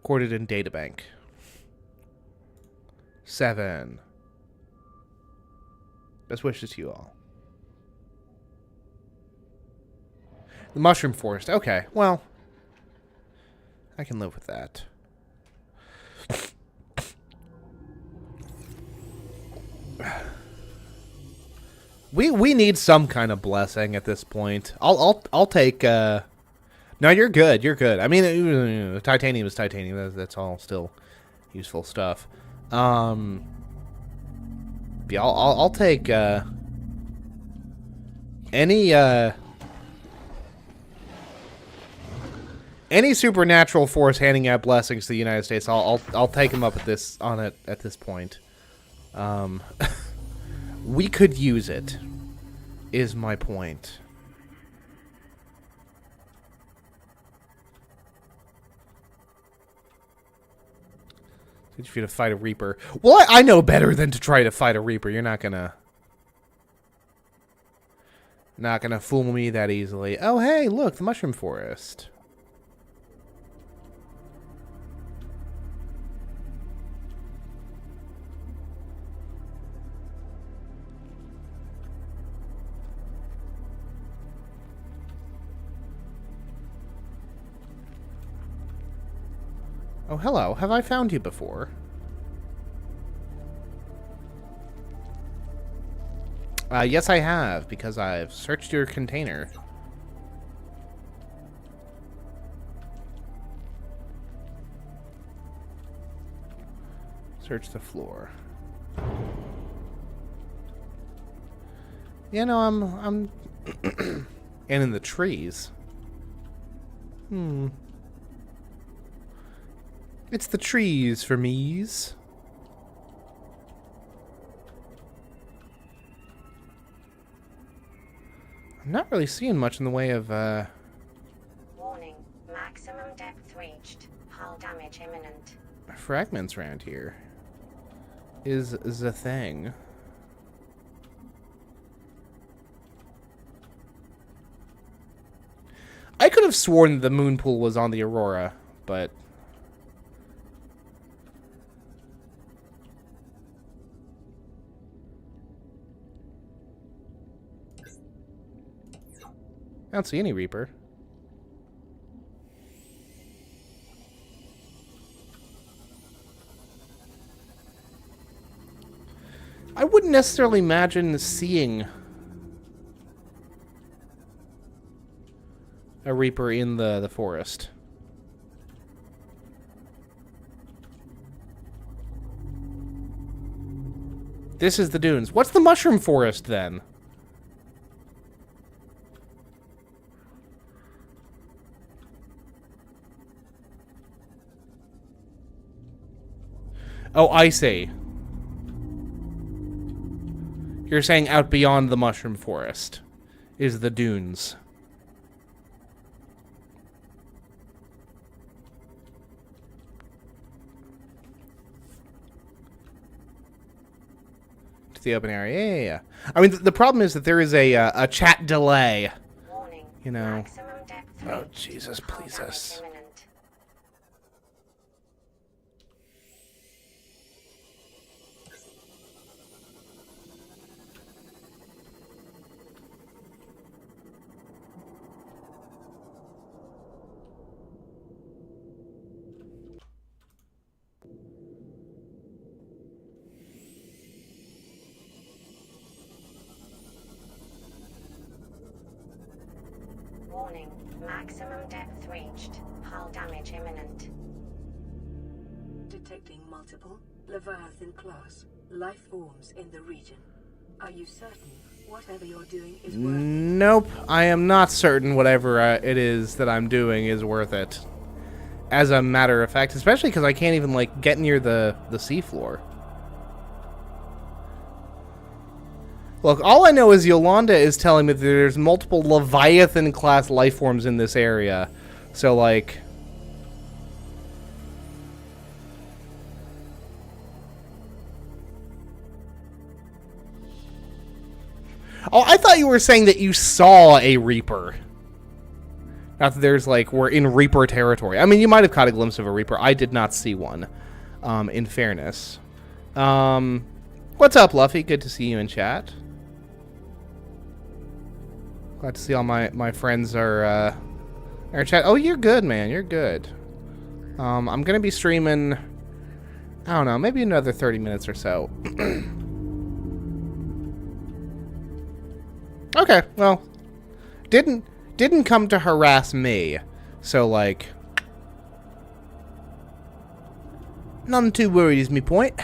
Recorded in databank. 7. Best wishes to you all. The mushroom forest. Okay, well, I can live with that. We need some kind of blessing at this point. I'll take. No, you're good. You're good. I mean, titanium is titanium. That's all still useful stuff. Yeah, I'll take any supernatural force handing out blessings to the United States. I'll take them up at this point. We could use it. Is my point. Teach you to fight a Reaper. Well, I know better than to try to fight a Reaper. You're not gonna fool me that easily. Oh, hey, look, the mushroom forest. Oh, hello. Have I found you before? Yes, I have, because I've searched your container. Search the floor. You know, I'm and in the trees. It's the trees for me's. I'm not really seeing much in the way of, Warning. Maximum depth reached. Hull damage imminent. fragments around here. Is a thing. I could have sworn the moon pool was on the Aurora, but... I don't see any Reaper. I wouldn't necessarily imagine seeing a Reaper in the forest. This is the dunes. What's the mushroom forest then? Oh, I see. You're saying out beyond the mushroom forest is the dunes. To the open area. Yeah. I mean, the problem is that there is a chat delay. Warning. You know. Maximum depth Oh, reached. Jesus, Hull please damage us. imminent. Warning. Maximum depth reached. Hull damage imminent. Detecting multiple Leviathan class life forms in the region. Are you certain whatever you're doing is worth it? Nope, I am not certain whatever it is that I'm doing is worth it. As a matter of fact, especially because I can't even, like, get near the seafloor. Look, all I know is Yolanda is telling me that there's multiple Leviathan-class life forms in this area. So, like... Oh, I thought you were saying that you saw a Reaper. Not that there's, like, we're in Reaper territory. I mean, you might have caught a glimpse of a Reaper. I did not see one, in fairness. What's up, Luffy? Good to see you in chat. Glad to see all my friends are in chat. Oh, you're good, man. You're good. I'm going to be streaming, I don't know, maybe another 30 minutes or so. Okay, well, didn't come to harass me, so, like, none too worried is me point.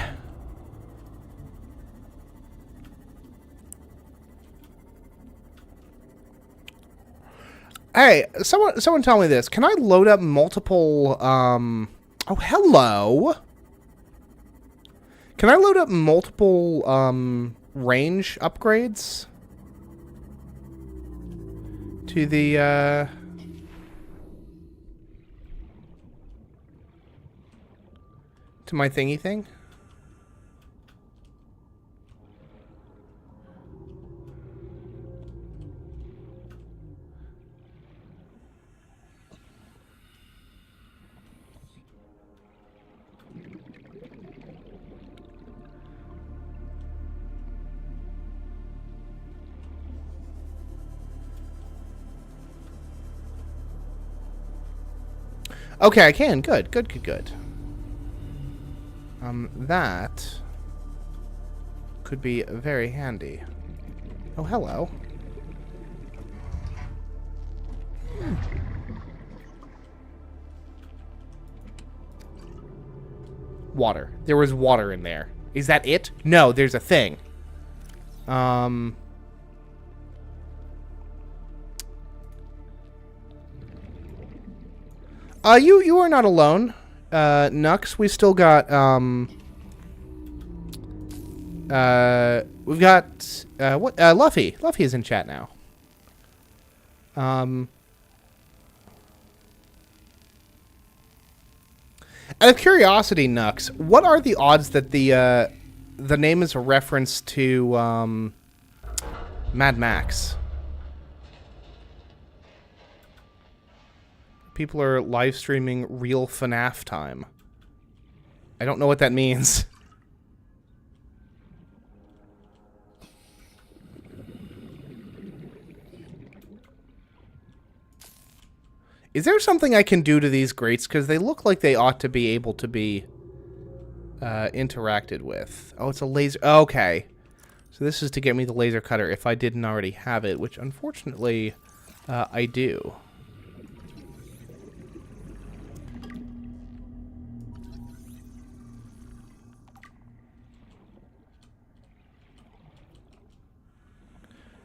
Hey, someone tell me this. Can I load up multiple, oh, hello. Can I load up multiple, range upgrades? To the, to my thingy thing? Okay, I can. Good. That could be very handy. Oh, hello. Water. There was water in there. Is that it? No, there's a thing. You are not alone, Nux. We still got, we've got, Luffy. Luffy is in chat now. Out of curiosity, Nux, what are the odds that the name is a reference to, Mad Max? People are live streaming real FNAF time. I don't know what that means. Is there something I can do to these grates? Because they look like they ought to be able to be interacted with. Oh, it's a laser. Okay. So this is to get me the laser cutter if I didn't already have it, which unfortunately I do.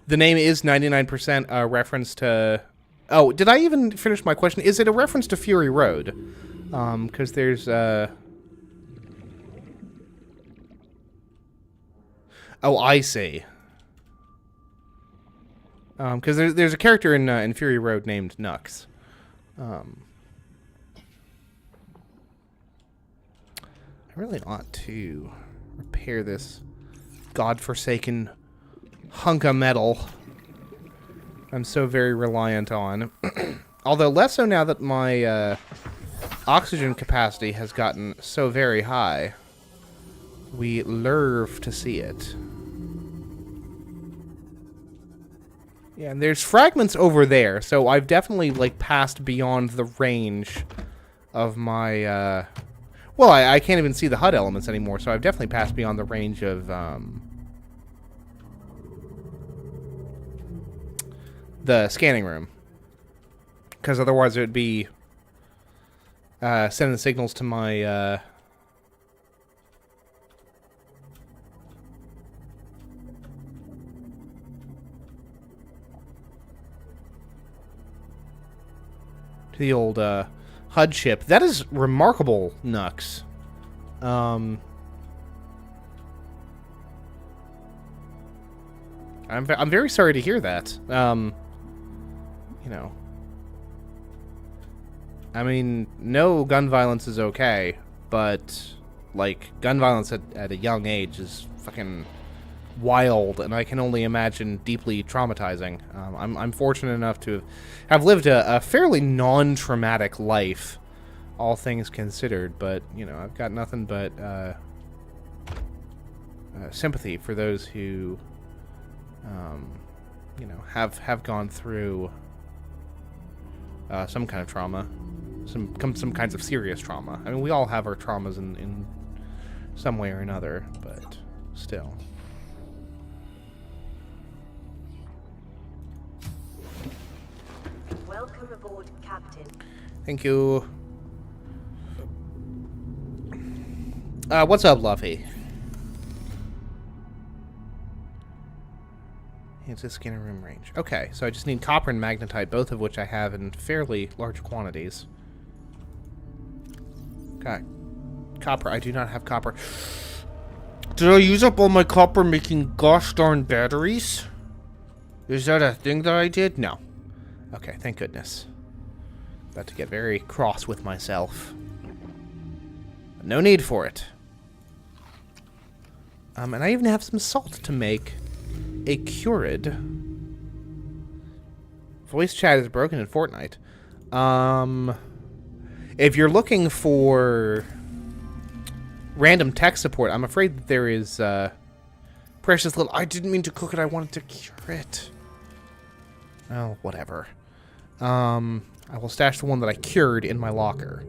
The name is 99% a reference to... Oh, did I even finish my question? Is it a reference to Fury Road? Because there's... Oh, I see. Because there's a character in Fury Road named Nux. I really ought to repair this godforsaken hunk of metal I'm so very reliant on. Although less so now that my oxygen capacity has gotten so very high. We love to see it. Yeah, and there's fragments over there, so I've definitely, like, passed beyond the range of my, well, I can't even see the HUD elements anymore, so I've definitely passed beyond the range of, the scanning room. Because otherwise it would be sending signals to my... to the old HUD chip. That is remarkable, Nux. I'm very sorry to hear that. You know, I mean, no gun violence is okay, but like gun violence at a young age is fucking wild, and I can only imagine deeply traumatizing. I'm fortunate enough to have lived a fairly non-traumatic life, all things considered, but you know, I've got nothing but sympathy for those who you know, have gone through some kind of trauma, some kinds of serious trauma. I mean, we all have our traumas in some way or another, but still. Welcome aboard, Captain. Thank you. What's up, Luffy? It's a scanner room range. Okay, so I just need copper and magnetite, both of which I have in fairly large quantities. Okay. Copper. I do not have copper. Did I use up all my copper making gosh darn batteries? Is that a thing that I did? No. Okay, thank goodness. About to get very cross with myself. No need for it. And I even have some salt to make a cured. Voice chat is broken in Fortnite. If you're looking for random tech support, I'm afraid that there is precious little... I didn't mean to cook it, I wanted to cure it. Oh, whatever. I will stash the one that I cured in my locker.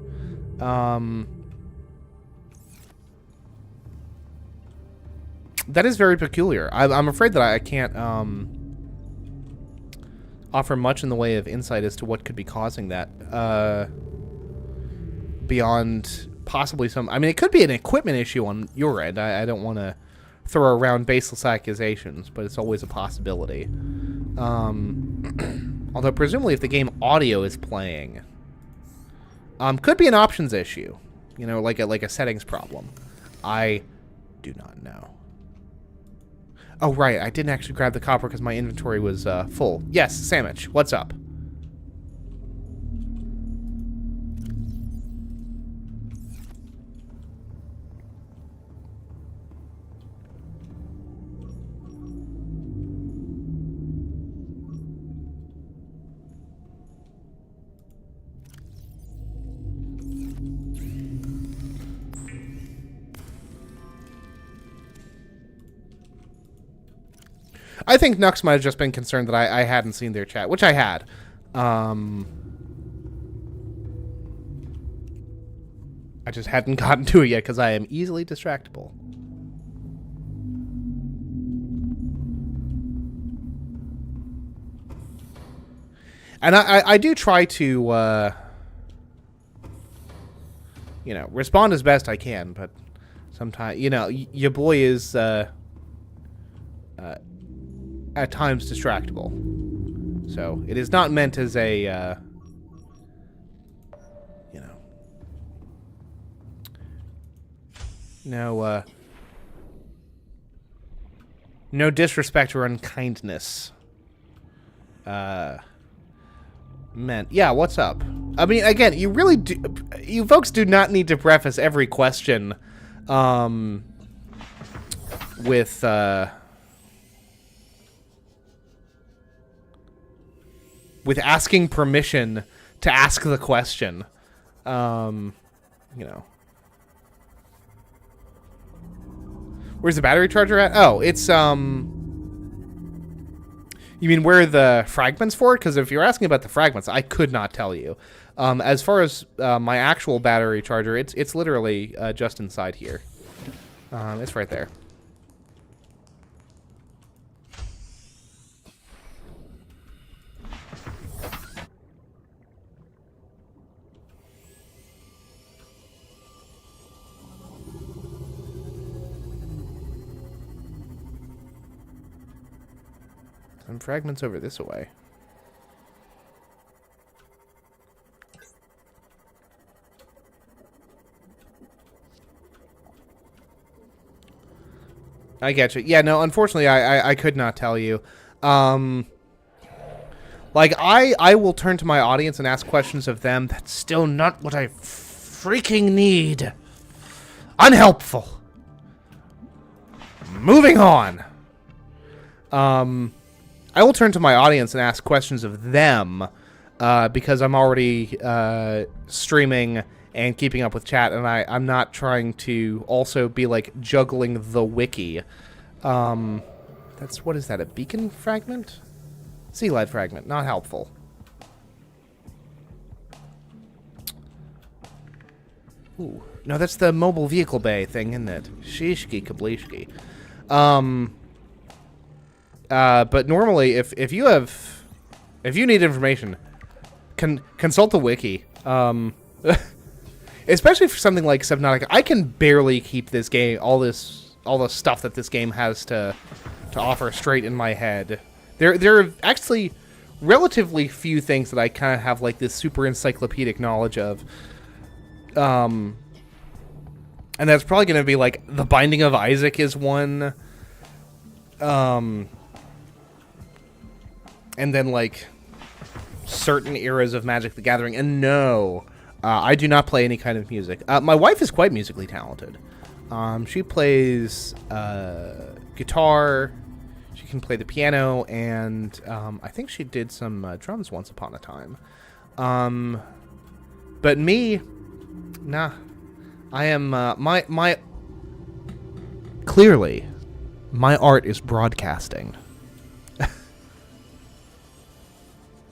That is very peculiar. I'm afraid that I can't offer much in the way of insight as to what could be causing that. Beyond possibly some... I mean, it could be an equipment issue on your end. I don't want to throw around baseless accusations, but it's always a possibility. Although, presumably, if the game audio is playing... could be an options issue. You know, like a settings problem. I do not know. Oh, right. I didn't actually grab the copper because my inventory was full. Yes, Sandwich. What's up? I think Nux might have just been concerned that I hadn't seen their chat, which I had. I just hadn't gotten to it yet because I am easily distractible. And I do try to, you know, respond as best I can, but sometimes, you know, your boy is... at times distractible. So, it is not meant as a, you know, no disrespect or unkindness. Meant. Yeah, what's up? I mean, again, you really do, you folks do not need to preface every question, with, asking permission to ask the question. You know. Where's the battery charger at? Oh, it's, you mean where are the fragments for it? Because if you're asking about the fragments, I could not tell you. As far as my actual battery charger, it's literally just inside here. It's right there. Some fragments over this way. I get you. Yeah, no, unfortunately, I could not tell you. Like, I will turn to my audience and ask questions of them. That's still not what I freaking need. Unhelpful. Moving on. I will turn to my audience and ask questions of them, because I'm already streaming and keeping up with chat, and I'm not trying to also be, like, juggling the wiki. What is that, a beacon fragment? Sea light fragment, not helpful. Ooh, no, that's the mobile vehicle bay thing, isn't it? Shishki kablishki. But normally, if you need information, consult the wiki. Especially for something like Subnautica, I can barely keep this game, all the stuff that this game has to offer straight in my head. There are actually relatively few things that I kind of have like this super encyclopedic knowledge of. And that's probably going to be like The Binding of Isaac is one. And then like certain eras of Magic the Gathering. And no, I do not play any kind of music. My wife is quite musically talented. She plays guitar. She can play the piano, and I think she did some drums once upon a time. But me, nah. I am clearly my art is broadcasting.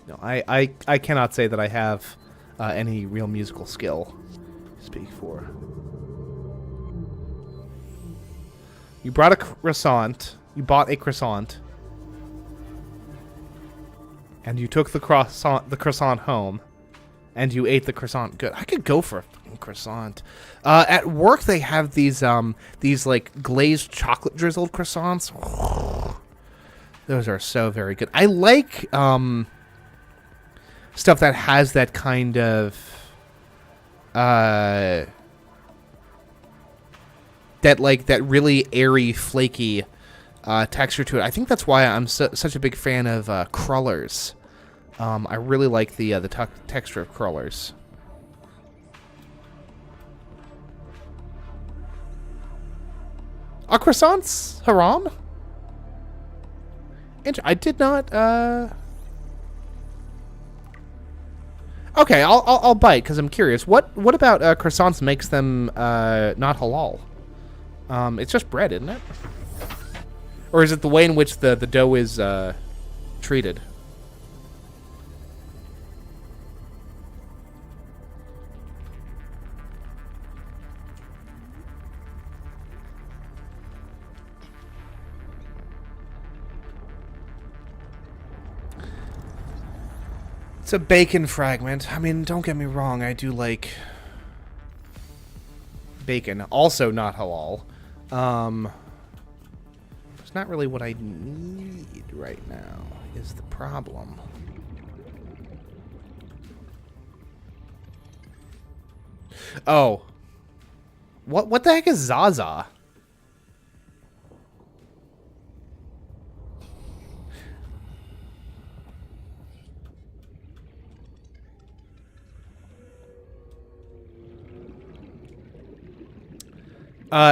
No, I cannot say that I have any real musical skill to speak for. You brought a croissant. You bought a croissant. And you took the croissant home. And you ate the croissant. Good. I could go for a croissant. At work, they have these like glazed chocolate drizzled croissants. Those are so very good. I like stuff that has that kind of that really airy, flaky texture to it. I think that's why I'm such a big fan of crullers. I really like the texture of crullers. Are croissants haram? I did not. Okay, I'll bite because I'm curious. What about croissants makes them not halal? It's just bread, isn't it? Or is it the way in which the dough is treated? It's a bacon fragment. I mean, don't get me wrong. I do like bacon. Also not halal. It's not really what I need right now, is the problem. Oh. What the heck is Zaza?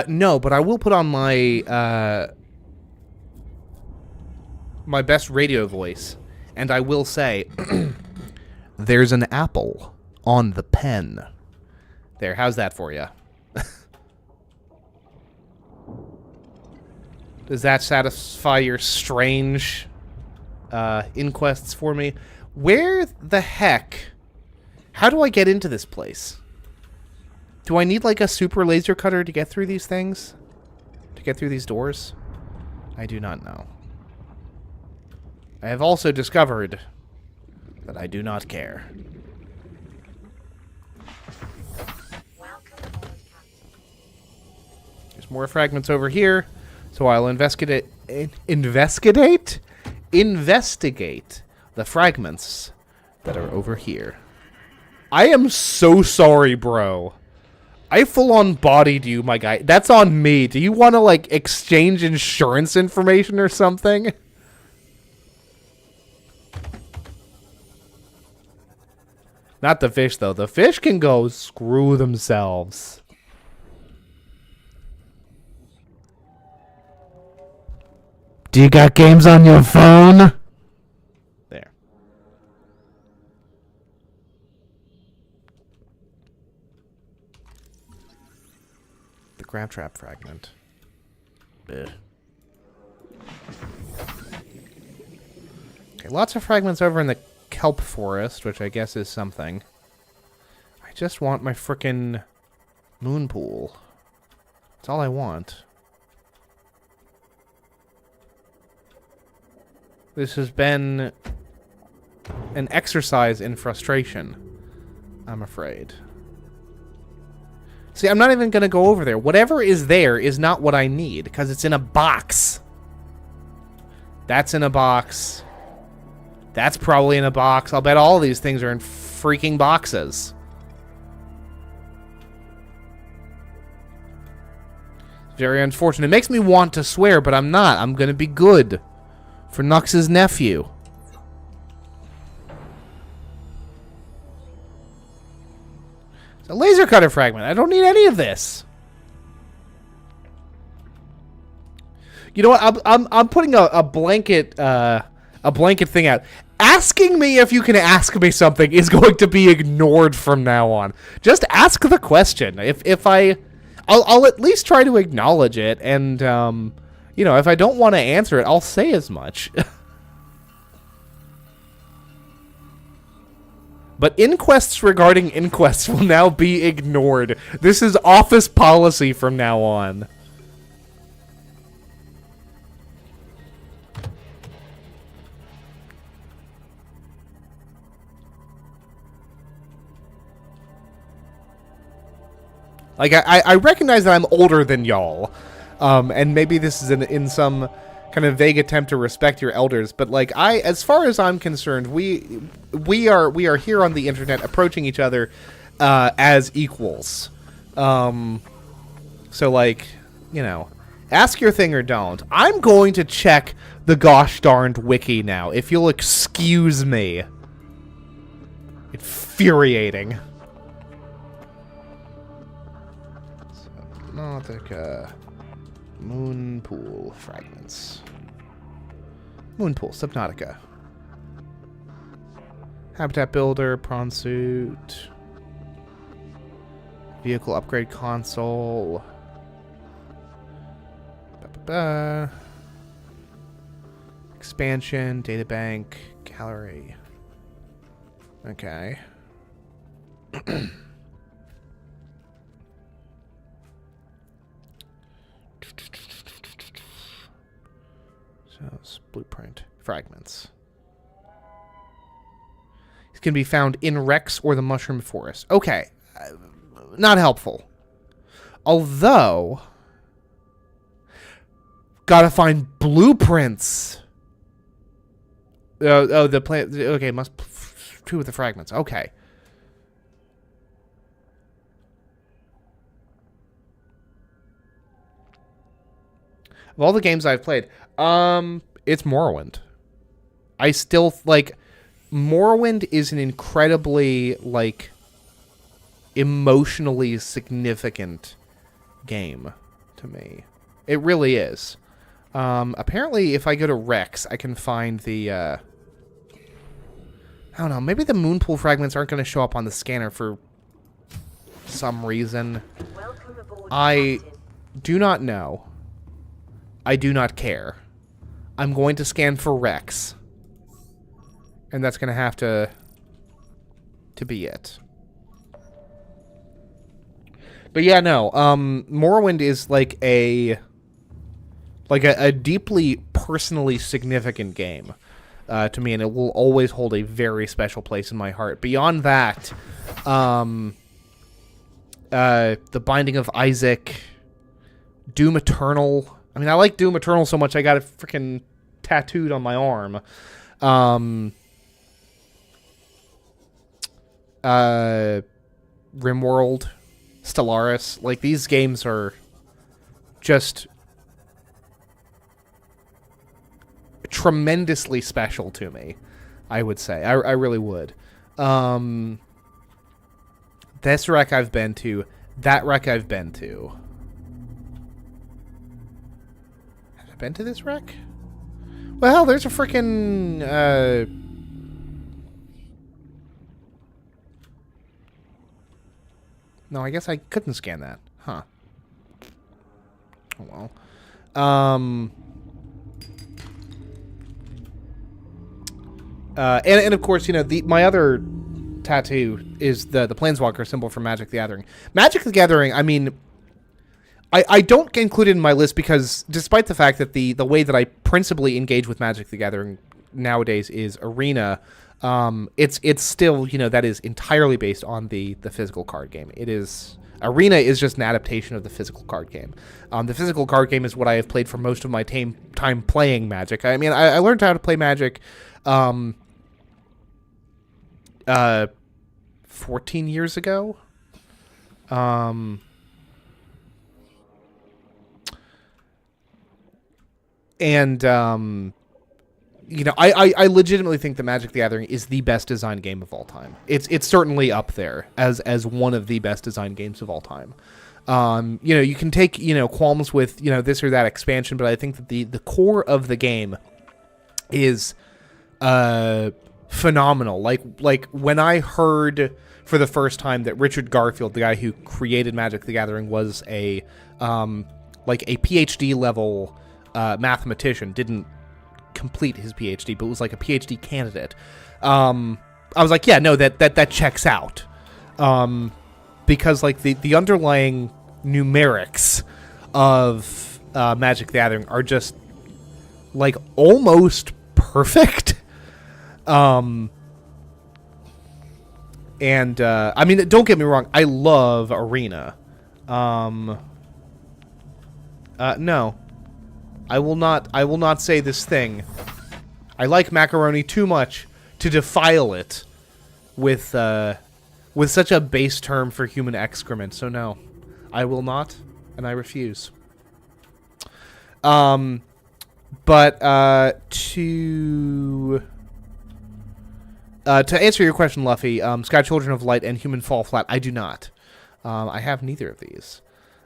No, but I will put on my my best radio voice, and I will say, there's an apple on the pen. There, how's that for you? Does that satisfy your strange inquests for me? Where the heck? How do I get into this place? Do I need like a super laser cutter to get through these things? To get through these doors? I do not know. I have also discovered that I do not care. There's more fragments over here, so I'll investigate investigate the fragments that are over here. I am so sorry, bro. I full-on bodied you, my guy. That's on me. Do you want to, like, exchange insurance information or something? Not the fish, though. The fish can go screw themselves. Do you got games on your phone? There. The crab trap fragment. Ugh. Okay, lots of fragments over in the kelp forest, which I guess is something. I just want my frickin' moon pool. That's all I want. This has been an exercise in frustration, I'm afraid. See, I'm not even going to go over there. Whatever is there is not what I need, because it's in a box. That's in a box. That's probably in a box. I'll bet all these things are in freaking boxes. Very unfortunate. It makes me want to swear, but I'm not. I'm going to be good. For Nux's nephew. It's a laser cutter fragment. I don't need any of this. You know what? I'm putting a blanket thing out. Asking me if you can ask me something is going to be ignored from now on. Just ask the question. I'll at least try to acknowledge it, and you know, if I don't want to answer it, I'll say as much. But inquests regarding inquests will now be ignored. This is office policy from now on. Like, I recognize that I'm older than y'all. And maybe this is in some kind of vague attempt to respect your elders, but like as far as I'm concerned, we are here on the internet approaching each other as equals. So like, you know, ask your thing or don't. I'm going to check the gosh darned wiki now, if you'll excuse me. Infuriating. Subnautica. Moon pool fragments. Moon pool, Subnautica. Habitat builder, prawn suit. Vehicle upgrade console. Ba-ba-ba. Expansion, databank, gallery. Okay. So, blueprint. Fragments. It can be found in Rex or the Mushroom Forest. Okay. Not helpful. Although, gotta find blueprints. Oh, the plant. Okay, must true with the fragments. Okay. Of all the games I've played, it's Morrowind. I still like Morrowind is an incredibly like emotionally significant game to me. It really is. Apparently, if I go to Rex, I can find the. I don't know. Maybe the moonpool fragments aren't going to show up on the scanner for some reason. I do not know. I do not care. I'm going to scan for Rex. And that's going to have to be it. But yeah, no. Morrowind is like a deeply personally significant game to me, and it will always hold a very special place in my heart. Beyond that, The Binding of Isaac, Doom Eternal. I mean, I like Doom Eternal so much I got a freaking tattooed on my arm. RimWorld, Stellaris, like these games are just tremendously special to me, I would say. I really would. This wreck I've been to. That wreck I've been to. Have I been to this wreck? Well, there's a freaking... No, I guess I couldn't scan that. Huh. Oh, well. And of course, you know, my other tattoo is the Planeswalker symbol for Magic the Gathering. Magic the Gathering, I mean, I don't include it in my list because despite the fact that the way that I principally engage with Magic the Gathering nowadays is Arena, it's still, you know, that is entirely based on the physical card game. Arena is just an adaptation of the physical card game. The physical card game is what I have played for most of my time playing Magic. I mean, I learned how to play Magic 14 years ago. You know, I legitimately think that Magic the Gathering is the best designed game of all time. It's certainly up there as one of the best designed games of all time. You know, you can take, you know, qualms with, you know, this or that expansion, but I think that the core of the game is phenomenal. Like when I heard for the first time that Richard Garfield, the guy who created Magic the Gathering, was a PhD level mathematician, didn't complete his PhD, but was like a PhD candidate. I was like, yeah, no, that checks out. Because like the underlying numerics of Magic the Gathering are just like almost perfect. And I mean, don't get me wrong, I love Arena. No, I will not say this thing. I like macaroni too much to defile it with such a base term for human excrement. So no, I will not, and I refuse. But to answer your question, Luffy, Sky Children of Light and Human Fall Flat, I do not. I have neither of these.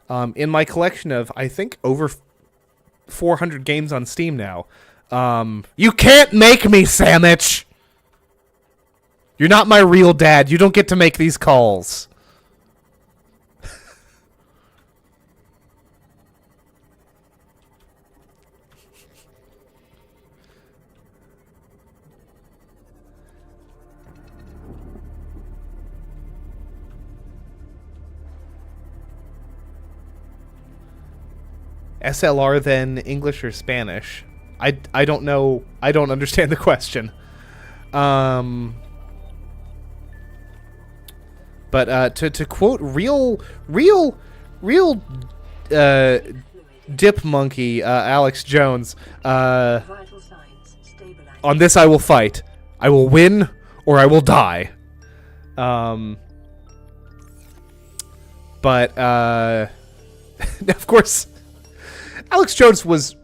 In my collection of, I think, over 400 games on Steam now. You can't make me, Sandwich! You're not my real dad. You don't get to make these calls. SLR then English or Spanish? I don't know. I don't understand the question. But to quote real dip monkey Alex Jones, Vital signs stabilized. on this I will fight. I will win or I will die. But of course, Alex Jones was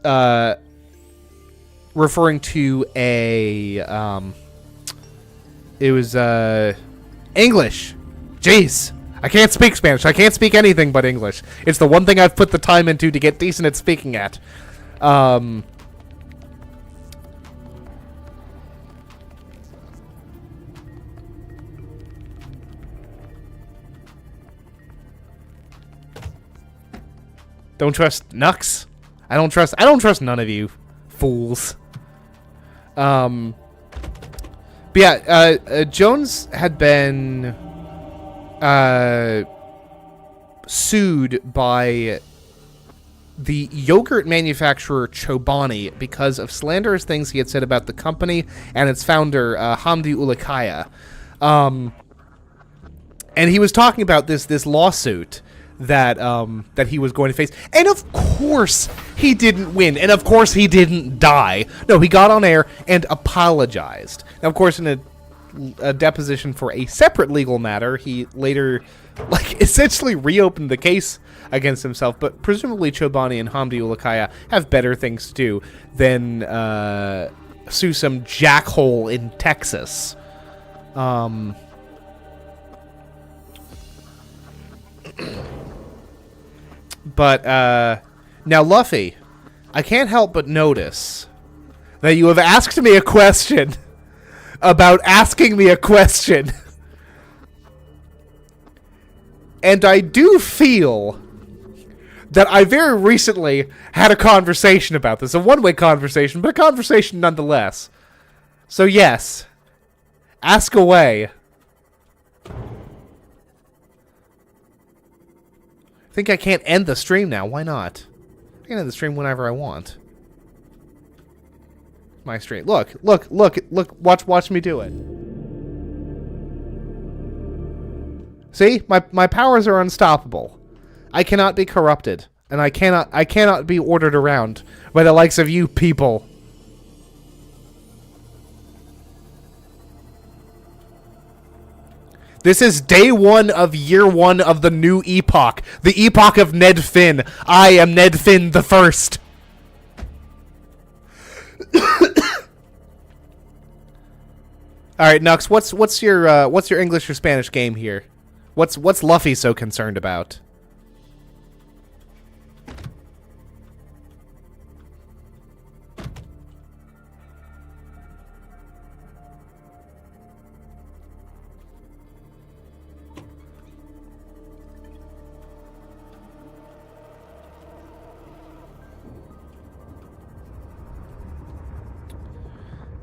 referring to it was English. Jeez, I can't speak Spanish. I can't speak anything but English. It's the one thing I've put the time into to get decent at speaking at. Don't trust Nux. I don't trust none of you fools. But yeah, Jones had been sued by the yogurt manufacturer Chobani because of slanderous things he had said about the company and its founder, Hamdi Ulukaya. And he was talking about this lawsuit that that he was going to face. And of course he didn't win. And of course he didn't die. No, he got on air and apologized. Now, of course, in a deposition for a separate legal matter, he later, like, essentially reopened the case against himself. But presumably Chobani and Hamdi Ulukaya have better things to do than sue some jackhole in Texas. But now, Luffy, I can't help but notice that you have asked me a question about asking me a question. And I do feel that I very recently had a conversation about this. A one-way conversation, but a conversation nonetheless. So yes, ask away. I think I can't end the stream now. Why not? I can end the stream whenever I want. My stream. Look. Watch me do it. See? My powers are unstoppable. I cannot be corrupted. And I cannot be ordered around by the likes of you people. This is day one of year one of the new epoch. The epoch of Ned Finn. I am Ned Finn the First. Alright, Nux, what's your English or Spanish game here? What's Luffy so concerned about?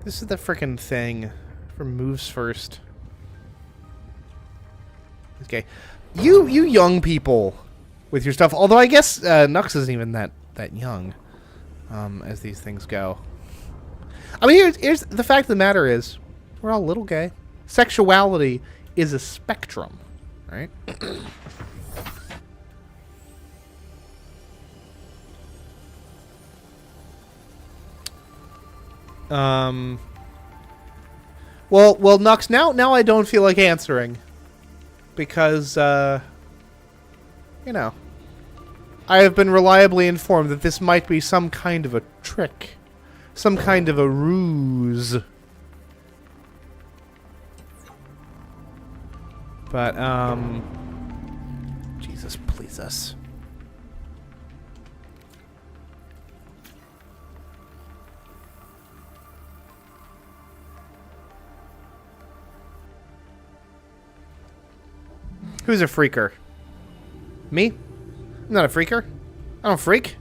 This is the frickin' thing for moves first. Okay. You young people with your stuff. Although I guess Nux isn't even that young as these things go. I mean, here's the fact of the matter is, we're all a little gay. Sexuality is a spectrum, right? Well, Nux, now I don't feel like answering. Because, you know, I have been reliably informed that this might be some kind of a trick. Some kind of a ruse. But, Jesus, please us. Who's a freaker? Me? I'm not a freaker. I don't freak.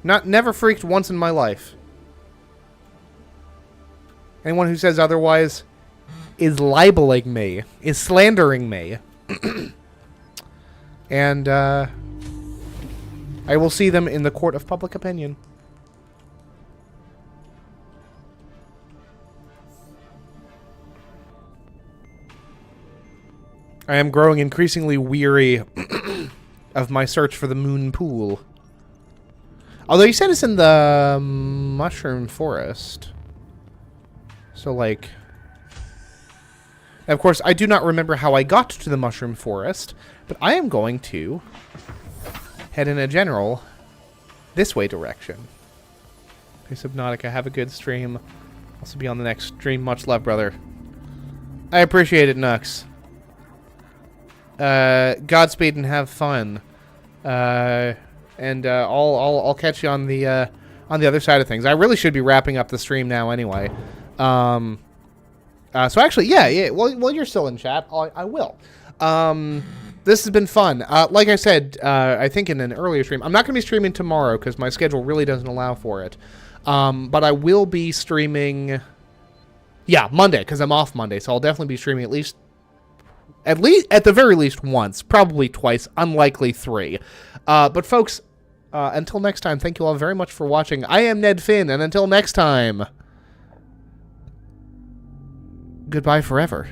Never freaked once in my life. Anyone who says otherwise is libeling me, is slandering me. And I will see them in the court of public opinion. I am growing increasingly weary of my search for the moon pool. Although you said it's in the mushroom forest. So, like... Of course, I do not remember how I got to the mushroom forest, but I am going to head in a general this way direction. Okay, Subnautica, have a good stream. Also be on the next stream. Much love, brother. I appreciate it, Nux. Godspeed and have fun. I'll catch you on the other side of things. I really should be wrapping up the stream now anyway. So actually, yeah. Well, you're still in chat. I will. This has been fun. Like I said, I think in an earlier stream, I'm not going to be streaming tomorrow because my schedule really doesn't allow for it. But I will be streaming, yeah, Monday because I'm off Monday. So I'll definitely be streaming at the very least once, probably twice, unlikely 3. But folks, until next time, thank you all very much for watching. I am Ned Finn, and until next time, goodbye forever.